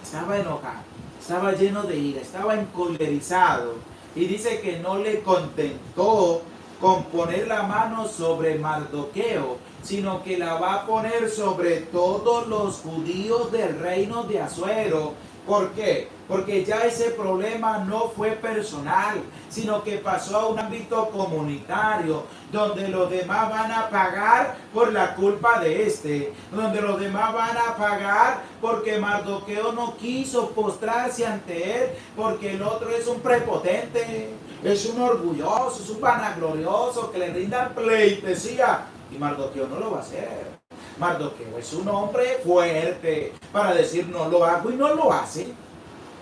estaba enojado, estaba lleno de ira, estaba encolerizado, y dice que no le contentó con poner la mano sobre Mardoqueo, sino que la va a poner sobre todos los judíos del reino de Asuero. ¿Por qué? Porque ya ese problema no fue personal, sino que pasó a un ámbito comunitario, donde los demás van a pagar por la culpa de este, donde los demás van a pagar porque Mardoqueo no quiso postrarse ante él, porque el otro es un prepotente, es un orgulloso, es un vanaglorioso, que le rindan pleitesía, y Mardoqueo no lo va a hacer. Mardoqueo es un hombre fuerte para decir no lo hago y no lo hace,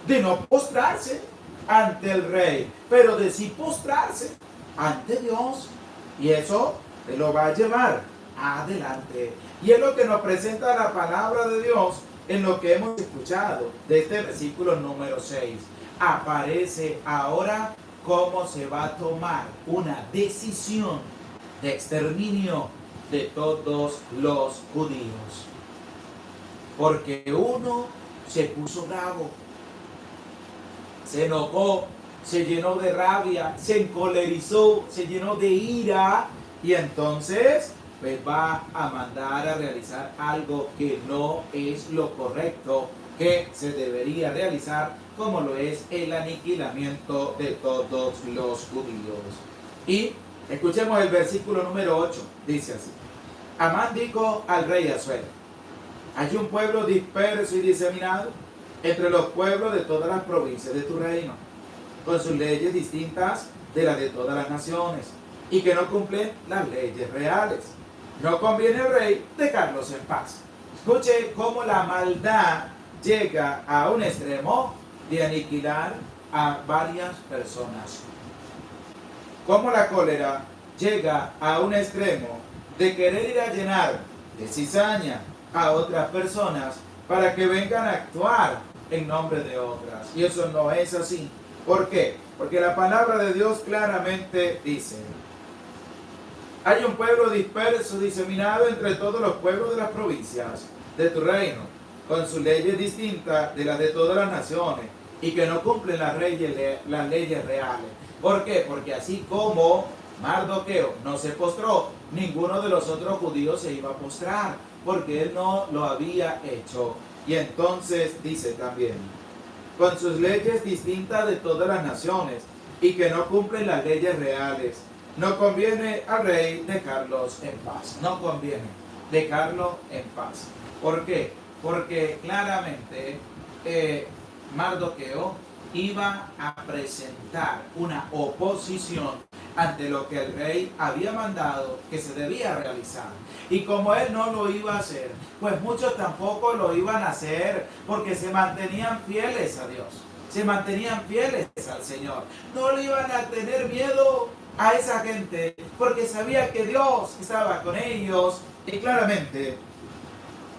de no postrarse ante el rey, pero de sí postrarse ante Dios, y eso lo va a llevar adelante. Y es lo que nos presenta la palabra de Dios en lo que hemos escuchado de este versículo número 6. Aparece ahora cómo se va a tomar una decisión de exterminio de todos los judíos, porque uno se puso bravo, se enojó, se llenó de rabia, se encolerizó, se llenó de ira, y entonces pues va a mandar a realizar algo que no es lo correcto que se debería realizar, como lo es el aniquilamiento de todos los judíos. Y escuchemos el versículo número 8, dice así: Amán dijo al rey Asuero: hay un pueblo disperso y diseminado entre los pueblos de todas las provincias de tu reino, con sus leyes distintas de las de todas las naciones, y que no cumplen las leyes reales. No conviene al rey dejarlos en paz. Escuche cómo la maldad llega a un extremo de aniquilar a varias personas. Cómo la cólera llega a un extremo de querer ir a llenar de cizaña a otras personas para que vengan a actuar en nombre de otras. Y eso no es así. ¿Por qué? Porque la palabra de Dios claramente dice: hay un pueblo disperso, diseminado entre todos los pueblos de las provincias de tu reino, con sus leyes distintas de las de todas las naciones, y que no cumplen las leyes reales. ¿Por qué? Porque así como Mardoqueo no se postró, ninguno de los otros judíos se iba a postrar, porque él no lo había hecho. Y entonces dice también: con sus leyes distintas de todas las naciones, y que no cumplen las leyes reales. No conviene al rey dejarlos en paz. No conviene dejarlo en paz. ¿Por qué? Porque claramente Mardoqueo iba a presentar una oposición ante lo que el rey había mandado que se debía realizar. Y como él no lo iba a hacer, pues muchos tampoco lo iban a hacer, porque se mantenían fieles a Dios, se mantenían fieles al Señor. No le iban a tener miedo a esa gente, porque sabía que Dios estaba con ellos. Y claramente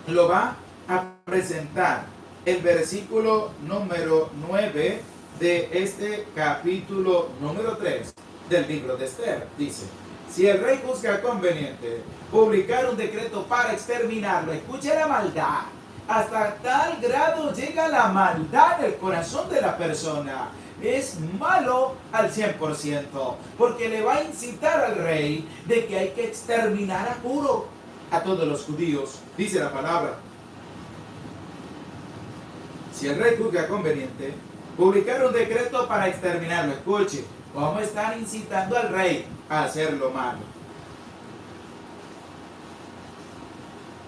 lo va a presentar el versículo número 9 de este capítulo número 3 del libro de Esther. Dice: si el rey juzga conveniente publicar un decreto para exterminarlo, escuche la maldad, hasta tal grado llega la maldad en el corazón de la persona. Es malo al 100%, porque le va a incitar al rey de que hay que exterminar a juro a todos los judíos. Dice la palabra: si el rey juzga conveniente publicar un decreto para exterminarlo. Escuche cómo están incitando al rey a hacer lo malo.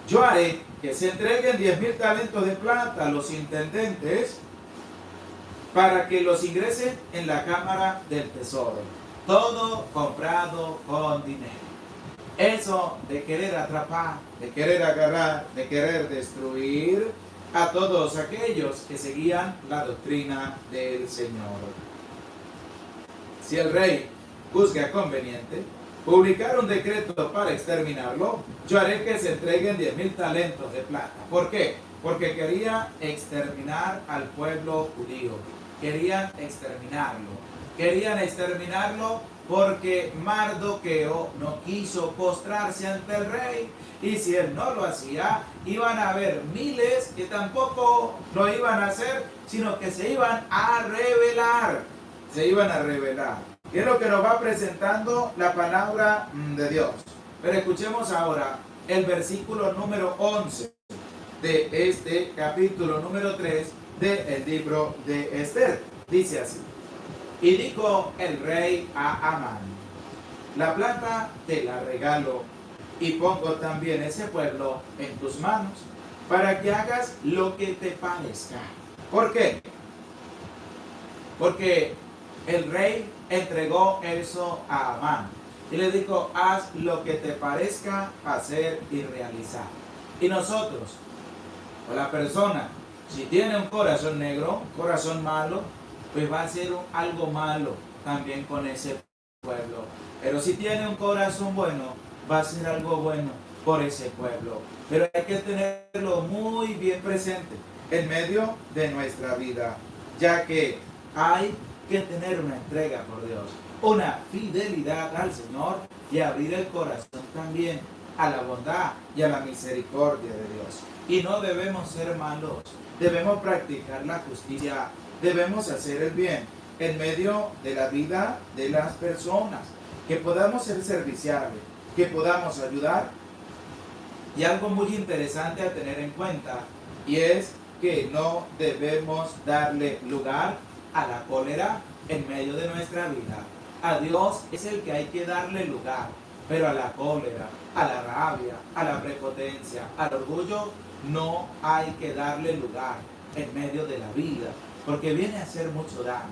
Yo haré que se entreguen 10,000 talentos de plata a los intendentes para que los ingresen en la cámara del tesoro. Todo comprado con dinero. Eso de querer atrapar, de querer agarrar, de querer destruir a todos aquellos que seguían la doctrina del Señor. Si el rey juzga conveniente publicar un decreto para exterminarlo, yo haré que se entreguen 10,000 talentos de plata. ¿Por qué? Porque quería exterminar al pueblo judío. Querían exterminarlo porque Mardoqueo no quiso postrarse ante el rey, y si él no lo hacía, iban a haber miles que tampoco lo iban a hacer, sino que se iban a rebelar. Y es lo que nos va presentando la palabra de Dios. Pero escuchemos ahora el versículo número 11 de este capítulo número 3 del libro de Esther. Dice así: y dijo el rey a Amán: la plata te la regalo, y pongo también ese pueblo en tus manos, para que hagas lo que te parezca. ¿Por qué? Porque el rey entregó eso a Amán y le dijo: haz lo que te parezca hacer y realizar. Y nosotros, o la persona, si tiene un corazón negro, un corazón malo, pues va a hacer algo malo también con ese pueblo. Pero si tiene un corazón bueno, va a hacer algo bueno por ese pueblo. Pero hay que tenerlo muy bien presente en medio de nuestra vida, ya que hay que tener una entrega por Dios, una fidelidad al Señor, y abrir el corazón también a la bondad y a la misericordia de Dios. Y no debemos ser malos, debemos practicar la justicia, debemos hacer el bien en medio de la vida de las personas, que podamos ser serviciables, que podamos ayudar. Y algo muy interesante a tener en cuenta, y es que no debemos darle lugar a la cólera en medio de nuestra vida. A Dios es el que hay que darle lugar, pero a la cólera, a la rabia, a la prepotencia, al orgullo, no hay que darle lugar en medio de la vida, porque viene a hacer mucho daño,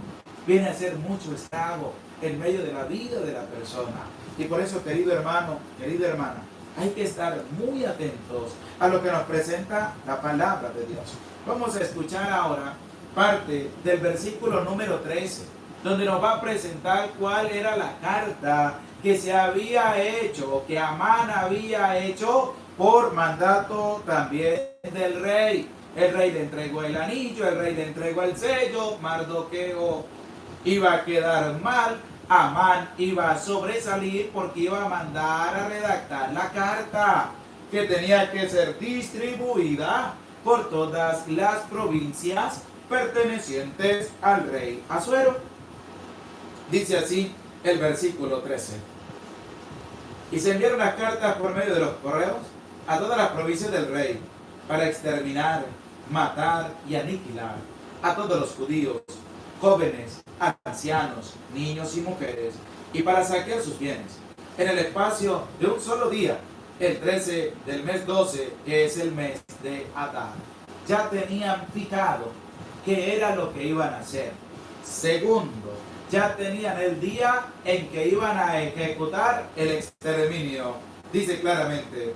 viene a hacer mucho estrago en medio de la vida de la persona. Y por eso, querido hermano, querida hermana, hay que estar muy atentos a lo que nos presenta la palabra de Dios. Vamos a escuchar ahora parte del versículo número 13, donde nos va a presentar cuál era la carta que se había hecho, que Amán había hecho por mandato también del rey. El rey le entregó el anillo, el rey le entregó el sello, Mardoqueo iba a quedar mal, Amán iba a sobresalir porque iba a mandar a redactar la carta que tenía que ser distribuida por todas las provincias pertenecientes al rey Asuero. Dice así el versículo 13: y se enviaron las cartas por medio de los correos a todas las provincias del rey, para exterminar, matar y aniquilar a todos los judíos, jóvenes, ancianos, niños y mujeres, y para saquear sus bienes, en el espacio de un solo día, el 13 del mes 12, que es el mes de Adar. Ya tenían fijado qué era lo que iban a hacer. Segundo, ya tenían el día en que iban a ejecutar el exterminio. Dice claramente: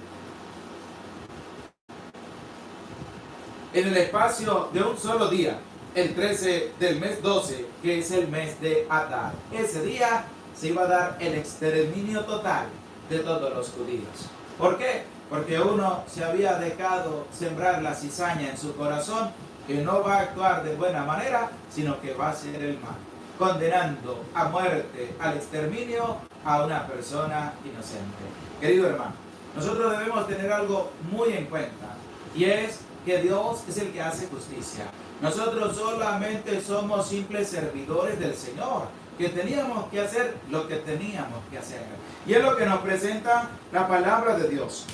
en el espacio de un solo día, el 13 del mes 12, que es el mes de Adar. Ese día se iba a dar el exterminio total de todos los judíos. ¿Por qué? Porque uno se había dejado sembrar la cizaña en su corazón, que no va a actuar de buena manera, sino que va a hacer el mal, condenando a muerte, al exterminio, a una persona inocente. Querido hermano, nosotros debemos tener algo muy en cuenta, y es que Dios es el que hace justicia. Nosotros solamente somos simples servidores del Señor, que teníamos que hacer lo que teníamos que hacer. Y es lo que nos presenta la palabra de Dios.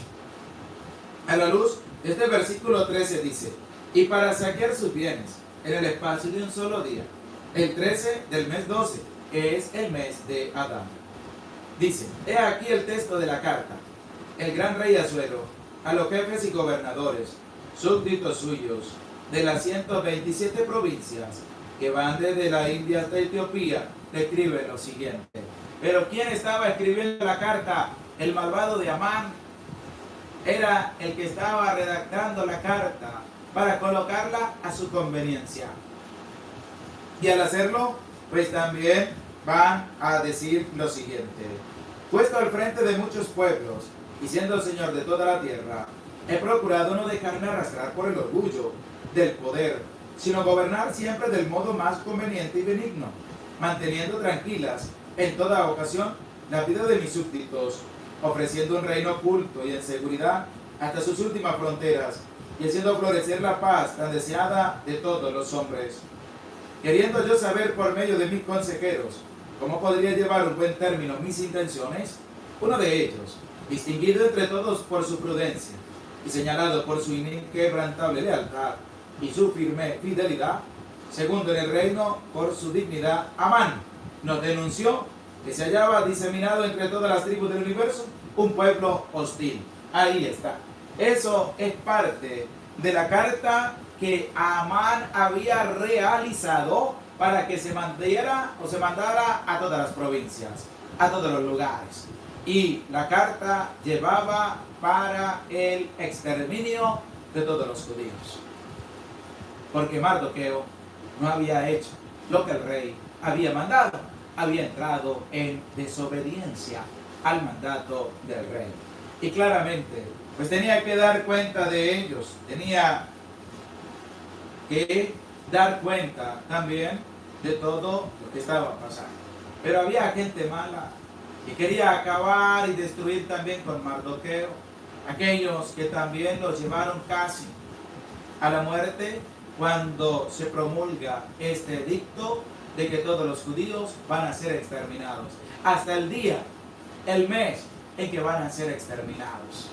A la luz, este versículo 13 dice: y para saquear sus bienes, en el espacio de un solo día, el 13 del mes 12, que es el mes de Adán. Dice: he aquí el texto de la carta. El gran rey Asuero a los jefes y gobernadores, súbditos suyos, de las 127 provincias que van desde la India hasta Etiopía, le escribe lo siguiente. Pero ¿quién estaba escribiendo la carta? El malvado de Amán era el que estaba redactando la carta para colocarla a su conveniencia. Y al hacerlo, pues también van a decir lo siguiente. Puesto al frente de muchos pueblos y siendo señor de toda la tierra, he procurado no dejarme arrastrar por el orgullo del poder, sino gobernar siempre del modo más conveniente y benigno, manteniendo tranquilas en toda ocasión la vida de mis súbditos, ofreciendo un reino oculto y en seguridad hasta sus últimas fronteras, y haciendo florecer la paz tan deseada de todos los hombres. Queriendo yo saber por medio de mis consejeros cómo podría llevar un buen término mis intenciones, uno de ellos, distinguido entre todos por su prudencia y señalado por su inquebrantable lealtad y su firme fidelidad, segundo en el reino por su dignidad, Amán, nos denunció que se hallaba diseminado entre todas las tribus del universo un pueblo hostil. Ahí está. Eso es parte de la carta que Amán había realizado para que se mandara a todas las provincias, a todos los lugares. Y la carta llevaba para el exterminio de todos los judíos. Porque Mardoqueo no había hecho lo que el rey había mandado, había entrado en desobediencia al mandato del rey. Y claramente, pues tenía que dar cuenta de ellos, tenía que dar cuenta también de todo lo que estaba pasando. Pero había gente mala que quería acabar y destruir también con Mardoqueo, aquellos que también los llevaron casi a la muerte cuando se promulga este edicto de que todos los judíos van a ser exterminados, hasta el día, el mes en que van a ser exterminados.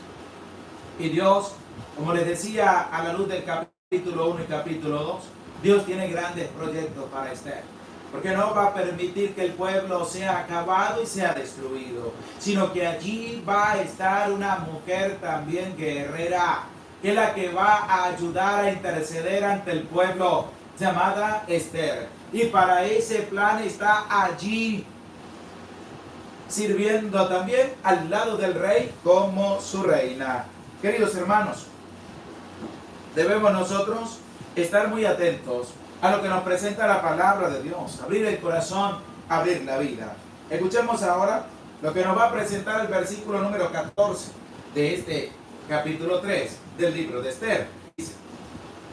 Y Dios, como les decía a la luz del capítulo 1 y capítulo 2, Dios tiene grandes proyectos para Esther, porque no va a permitir que el pueblo sea acabado y sea destruido, sino que allí va a estar una mujer también guerrera, que es la que va a ayudar a interceder ante el pueblo, llamada Esther. Y para ese plan está allí, sirviendo también al lado del rey como su reina. Queridos hermanos, debemos nosotros estar muy atentos a lo que nos presenta la palabra de Dios, abrir el corazón, abrir la vida. Escuchemos ahora lo que nos va a presentar el versículo número 14 de este capítulo 3 del libro de Esther. Dice: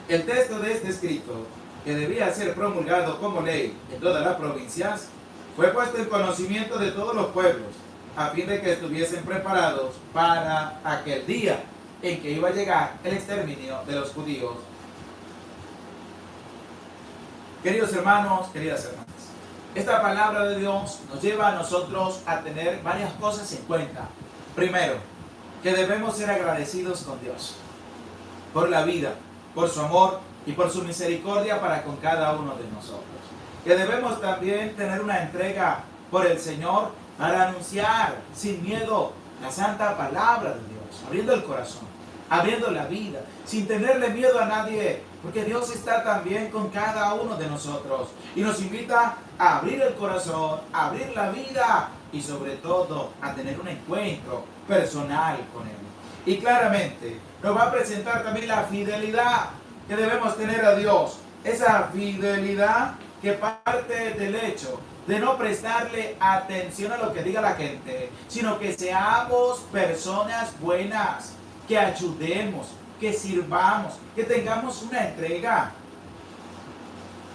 el texto de este escrito, que debía ser promulgado como ley en todas las provincias, fue puesto en conocimiento de todos los pueblos, a fin de que estuviesen preparados para aquel día en que iba a llegar el exterminio de los judíos. Queridos hermanos, queridas hermanas, esta palabra de Dios nos lleva a nosotros a tener varias cosas en cuenta. Primero, que debemos ser agradecidos con Dios por la vida, por su amor y por su misericordia para con cada uno de nosotros. Que debemos también tener una entrega por el Señor para anunciar sin miedo la santa palabra de Dios, abriendo el corazón, abriendo la vida, sin tenerle miedo a nadie, porque Dios está también con cada uno de nosotros y nos invita a abrir el corazón, a abrir la vida y sobre todo a tener un encuentro personal con Él. Y claramente nos va a presentar también la fidelidad que debemos tener a Dios, esa fidelidad que parte del hecho de no prestarle atención a lo que diga la gente, sino que seamos personas buenas, que ayudemos, que sirvamos, que tengamos una entrega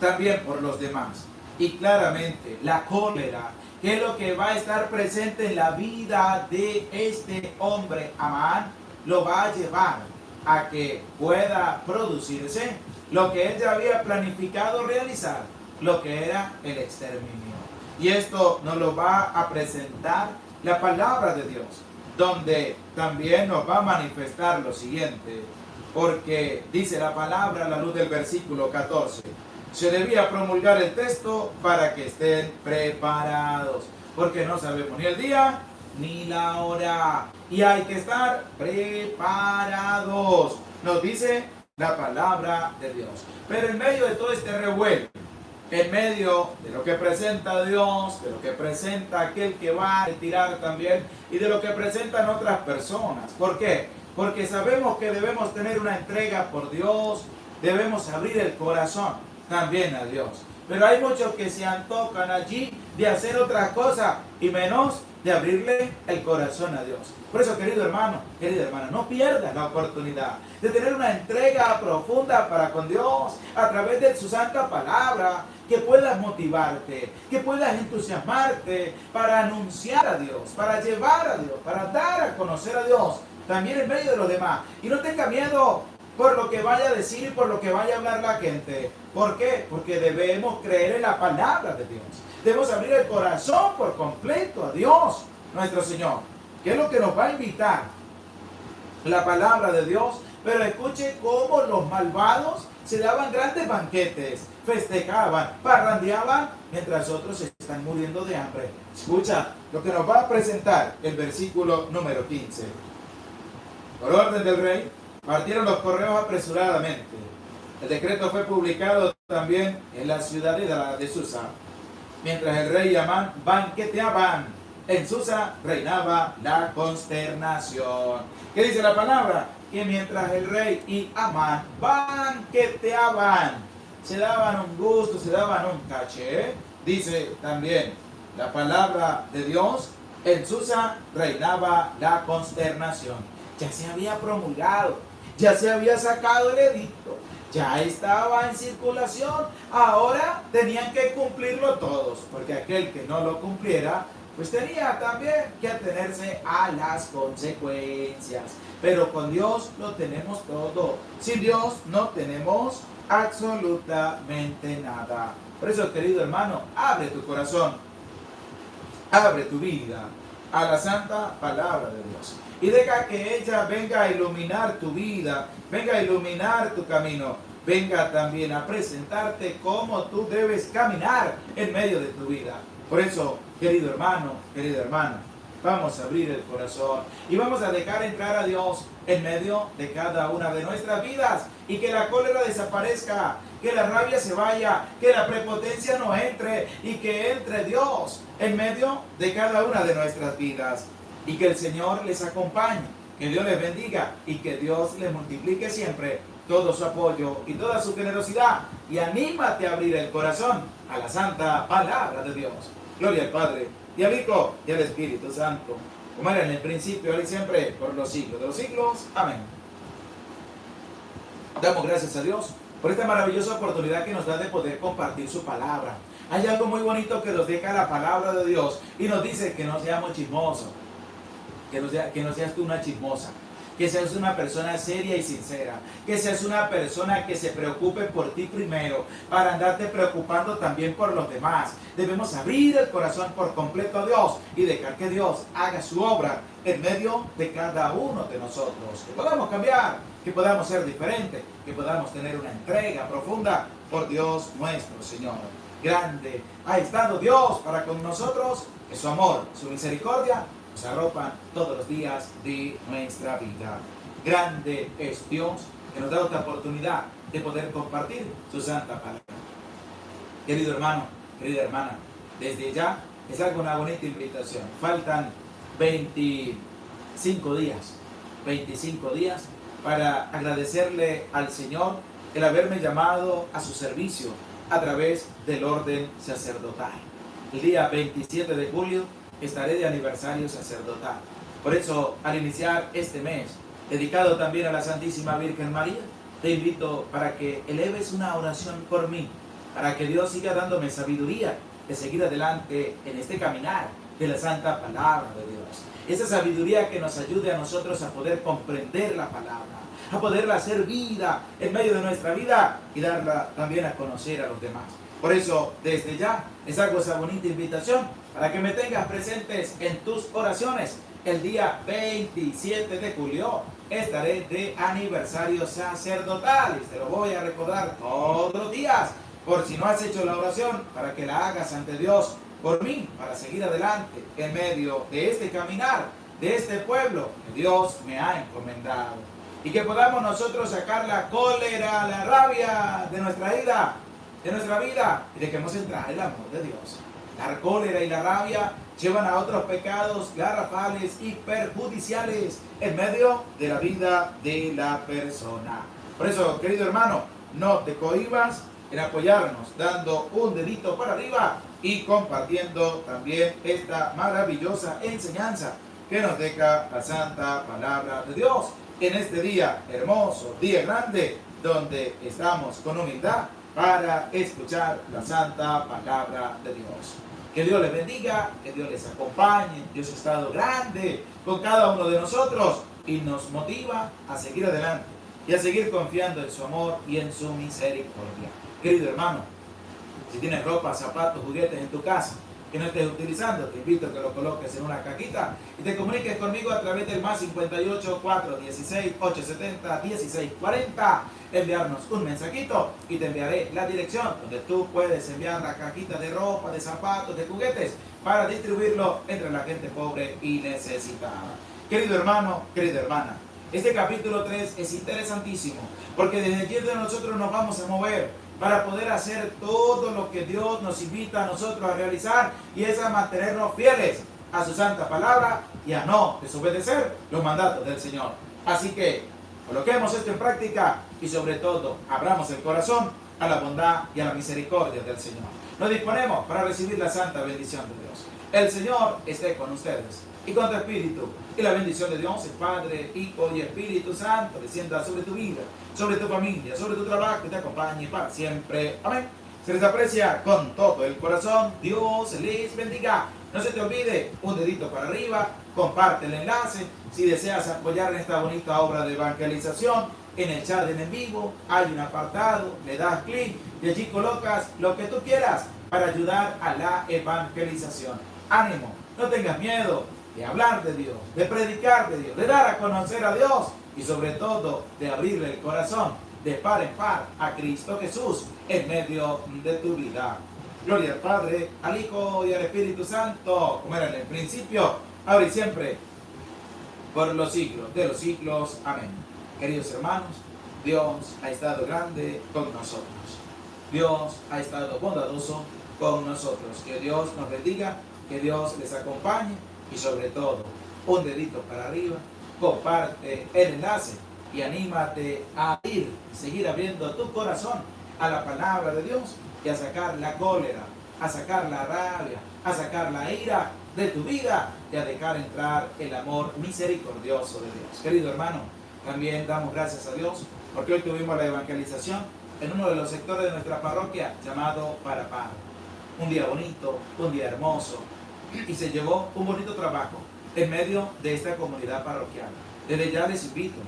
también por los demás. Y claramente la cólera, que es lo que va a estar presente en la vida de este hombre, Amán, lo va a llevar a que pueda producirse lo que él ya había planificado realizar, lo que era el exterminio. Y esto nos lo va a presentar la palabra de Dios, donde también nos va a manifestar lo siguiente, porque dice la palabra a la luz del versículo 14, se debía promulgar el texto para que estén preparados, porque no sabemos ni el día ni la hora. Y hay que estar preparados, nos dice la palabra de Dios. Pero en medio de todo este revuelo, en medio de lo que presenta Dios, de lo que presenta aquel que va a retirar también, y de lo que presentan otras personas. ¿Por qué? Porque sabemos que debemos tener una entrega por Dios, debemos abrir el corazón también a Dios. Pero hay muchos que se antojan allí de hacer otra cosa y menos de abrirle el corazón a Dios. Por eso, querido hermano, querida hermana, no pierdas la oportunidad de tener una entrega profunda para con Dios a través de su santa palabra, que puedas motivarte, que puedas entusiasmarte para anunciar a Dios, para llevar a Dios, para dar a conocer a Dios, también en medio de los demás. Y no tenga miedo por lo que vaya a decir y por lo que vaya a hablar la gente. ¿Por qué? Porque debemos creer en la palabra de Dios. Debemos abrir el corazón por completo a Dios, nuestro Señor, que es lo que nos va a invitar la palabra de Dios. Pero escuche cómo los malvados se daban grandes banquetes, festejaban, parrandeaban, mientras otros están muriendo de hambre. Escucha lo que nos va a presentar el versículo número 15. Por orden del rey, partieron los correos apresuradamente. El decreto fue publicado también en la ciudadela de Susa. Mientras el rey y Amán banqueteaban, en Susa reinaba la consternación. ¿Qué dice la palabra? Que mientras el rey y Amán banqueteaban, se daban un gusto, se daban un caché. Dice también la palabra de Dios, en Susa reinaba la consternación. Ya se había promulgado, ya se había sacado el edicto, ya estaba en circulación. Ahora tenían que cumplirlo todos, porque aquel que no lo cumpliera, pues tenía también que atenerse a las consecuencias. Pero con Dios lo tenemos todo. Sin Dios no tenemos absolutamente nada. Por eso, querido hermano, abre tu corazón, abre tu vida a la santa palabra de Dios. Y deja que ella venga a iluminar tu vida, venga a iluminar tu camino, venga también a presentarte cómo tú debes caminar en medio de tu vida. Por eso, querido hermano, querida hermana, vamos a abrir el corazón y vamos a dejar entrar a Dios en medio de cada una de nuestras vidas, y que la cólera desaparezca, que la rabia se vaya, que la prepotencia no entre, y que entre Dios en medio de cada una de nuestras vidas. Y que el Señor les acompañe, que Dios les bendiga y que Dios les multiplique siempre todo su apoyo y toda su generosidad. Y anímate a abrir el corazón a la santa palabra de Dios. Gloria al Padre, y al Hijo, y al Espíritu Santo, como era en el principio, ahora y siempre, por los siglos de los siglos. Amén. Damos gracias a Dios por esta maravillosa oportunidad que nos da de poder compartir su palabra. Hay algo muy bonito que nos deja la palabra de Dios y nos dice que no seamos chismosos. Que no seas tú una chismosa, que seas una persona seria y sincera, que seas una persona que se preocupe por ti primero, para andarte preocupando también por los demás. Debemos abrir el corazón por completo a Dios y dejar que Dios haga su obra en medio de cada uno de nosotros. Que podamos cambiar, que podamos ser diferentes, que podamos tener una entrega profunda por Dios nuestro Señor. Grande ha estado Dios para con nosotros, que su amor, su misericordia nos arropan todos los días de nuestra vida. Grande es Dios que nos da esta oportunidad de poder compartir su santa palabra. Querido hermano, querida hermana, desde ya les hago una bonita invitación. Faltan 25 días para agradecerle al Señor el haberme llamado a su servicio a través del orden sacerdotal. El día 27 de julio estaré de aniversario sacerdotal. Por eso, al iniciar este mes, dedicado también a la Santísima Virgen María, te invito para que eleves una oración por mí, para que Dios siga dándome sabiduría de seguir adelante en este caminar de la santa palabra de Dios. Esa sabiduría que nos ayude a nosotros a poder comprender la palabra, a poderla hacer vida en medio de nuestra vida y darla también a conocer a los demás. Por eso, desde ya, les hago esa bonita invitación para que me tengas presentes en tus oraciones. El día 27 de julio estaré de aniversario sacerdotal y te lo voy a recordar todos los días, por si no has hecho la oración, para que la hagas ante Dios por mí, para seguir adelante en medio de este caminar, de este pueblo que Dios me ha encomendado. Y que podamos nosotros sacar la cólera, la rabia de nuestra vida, y dejemos entrar el amor de Dios. La cólera y la rabia llevan a otros pecados garrafales y perjudiciales en medio de la vida de la persona. Por eso, querido hermano, no te cohibas en apoyarnos, dando un dedito para arriba y compartiendo también esta maravillosa enseñanza que nos deja la Santa Palabra de Dios en este día hermoso, día grande, donde estamos con humildad para escuchar la Santa Palabra de Dios. Que Dios les bendiga, que Dios les acompañe. Dios ha estado grande con cada uno de nosotros y nos motiva a seguir adelante y a seguir confiando en su amor y en su misericordia. Querido hermano, si tienes ropa, zapatos, juguetes en tu casa que no estés utilizando, te invito a que lo coloques en una cajita y te comuniques conmigo a través del más 58 416 870 1640, enviarnos un mensajito y te enviaré la dirección donde tú puedes enviar la cajita de ropa, de zapatos, de juguetes para distribuirlo entre la gente pobre y necesitada. Querido hermano, querida hermana, este capítulo 3 es interesantísimo porque desde allí de nosotros nos vamos a mover para poder hacer todo lo que Dios nos invita a nosotros a realizar, y es a mantenernos fieles a su santa palabra y a no desobedecer los mandatos del Señor. Así que coloquemos esto en práctica y sobre todo abramos el corazón a la bondad y a la misericordia del Señor. Nos disponemos para recibir la santa bendición de Dios. El Señor esté con ustedes y con tu espíritu, y la bendición de Dios, el Padre, Hijo y Espíritu Santo descienda sobre tu vida, sobre tu familia, sobre tu trabajo, y te acompañe para siempre. Amén. Se les aprecia con todo el corazón. Dios les bendiga. No se te olvide, un dedito para arriba, comparte el enlace. Si deseas apoyar en esta bonita obra de evangelización, en el chat en vivo hay un apartado, le das clic y allí colocas lo que tú quieras para ayudar a la evangelización. Ánimo, no tengas miedo de hablar de Dios, de predicar de Dios, de dar a conocer a Dios y sobre todo de abrirle el corazón de par en par a Cristo Jesús en medio de tu vida. Gloria al Padre, al Hijo y al Espíritu Santo, como era en el principio, ahora y siempre, por los siglos de los siglos. Amén. Queridos hermanos, Dios ha estado grande con nosotros. Dios ha estado bondadoso con nosotros. Que Dios nos bendiga, que Dios les acompañe y sobre todo, un dedito para arriba, comparte el enlace y anímate a seguir abriendo tu corazón a la palabra de Dios y a sacar la cólera, a sacar la rabia, a sacar la ira de tu vida y a dejar entrar el amor misericordioso de Dios. Querido hermano, también damos gracias a Dios porque hoy tuvimos la evangelización en uno de los sectores de nuestra parroquia llamado Paraparo. Un día bonito, un día hermoso, y se llevó un bonito trabajo en medio de esta comunidad parroquial. Desde ya les invito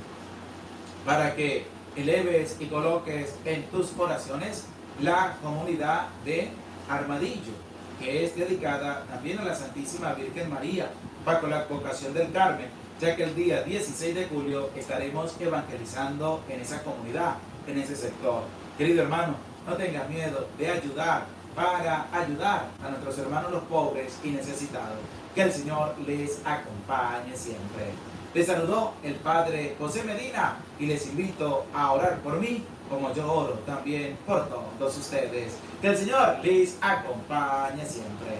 para que eleves y coloques en tus oraciones la comunidad de Armadillo, que es dedicada también a la Santísima Virgen María, bajo la advocación del Carmen, ya que el día 16 de julio estaremos evangelizando en esa comunidad, en ese sector. Querido hermano, no tengas miedo de ayudar para ayudar a nuestros hermanos los pobres y necesitados. Que el Señor les acompañe siempre. Les saludó el Padre José Medina y les invito a orar por mí como yo oro también por todos ustedes. Que el Señor les acompañe siempre.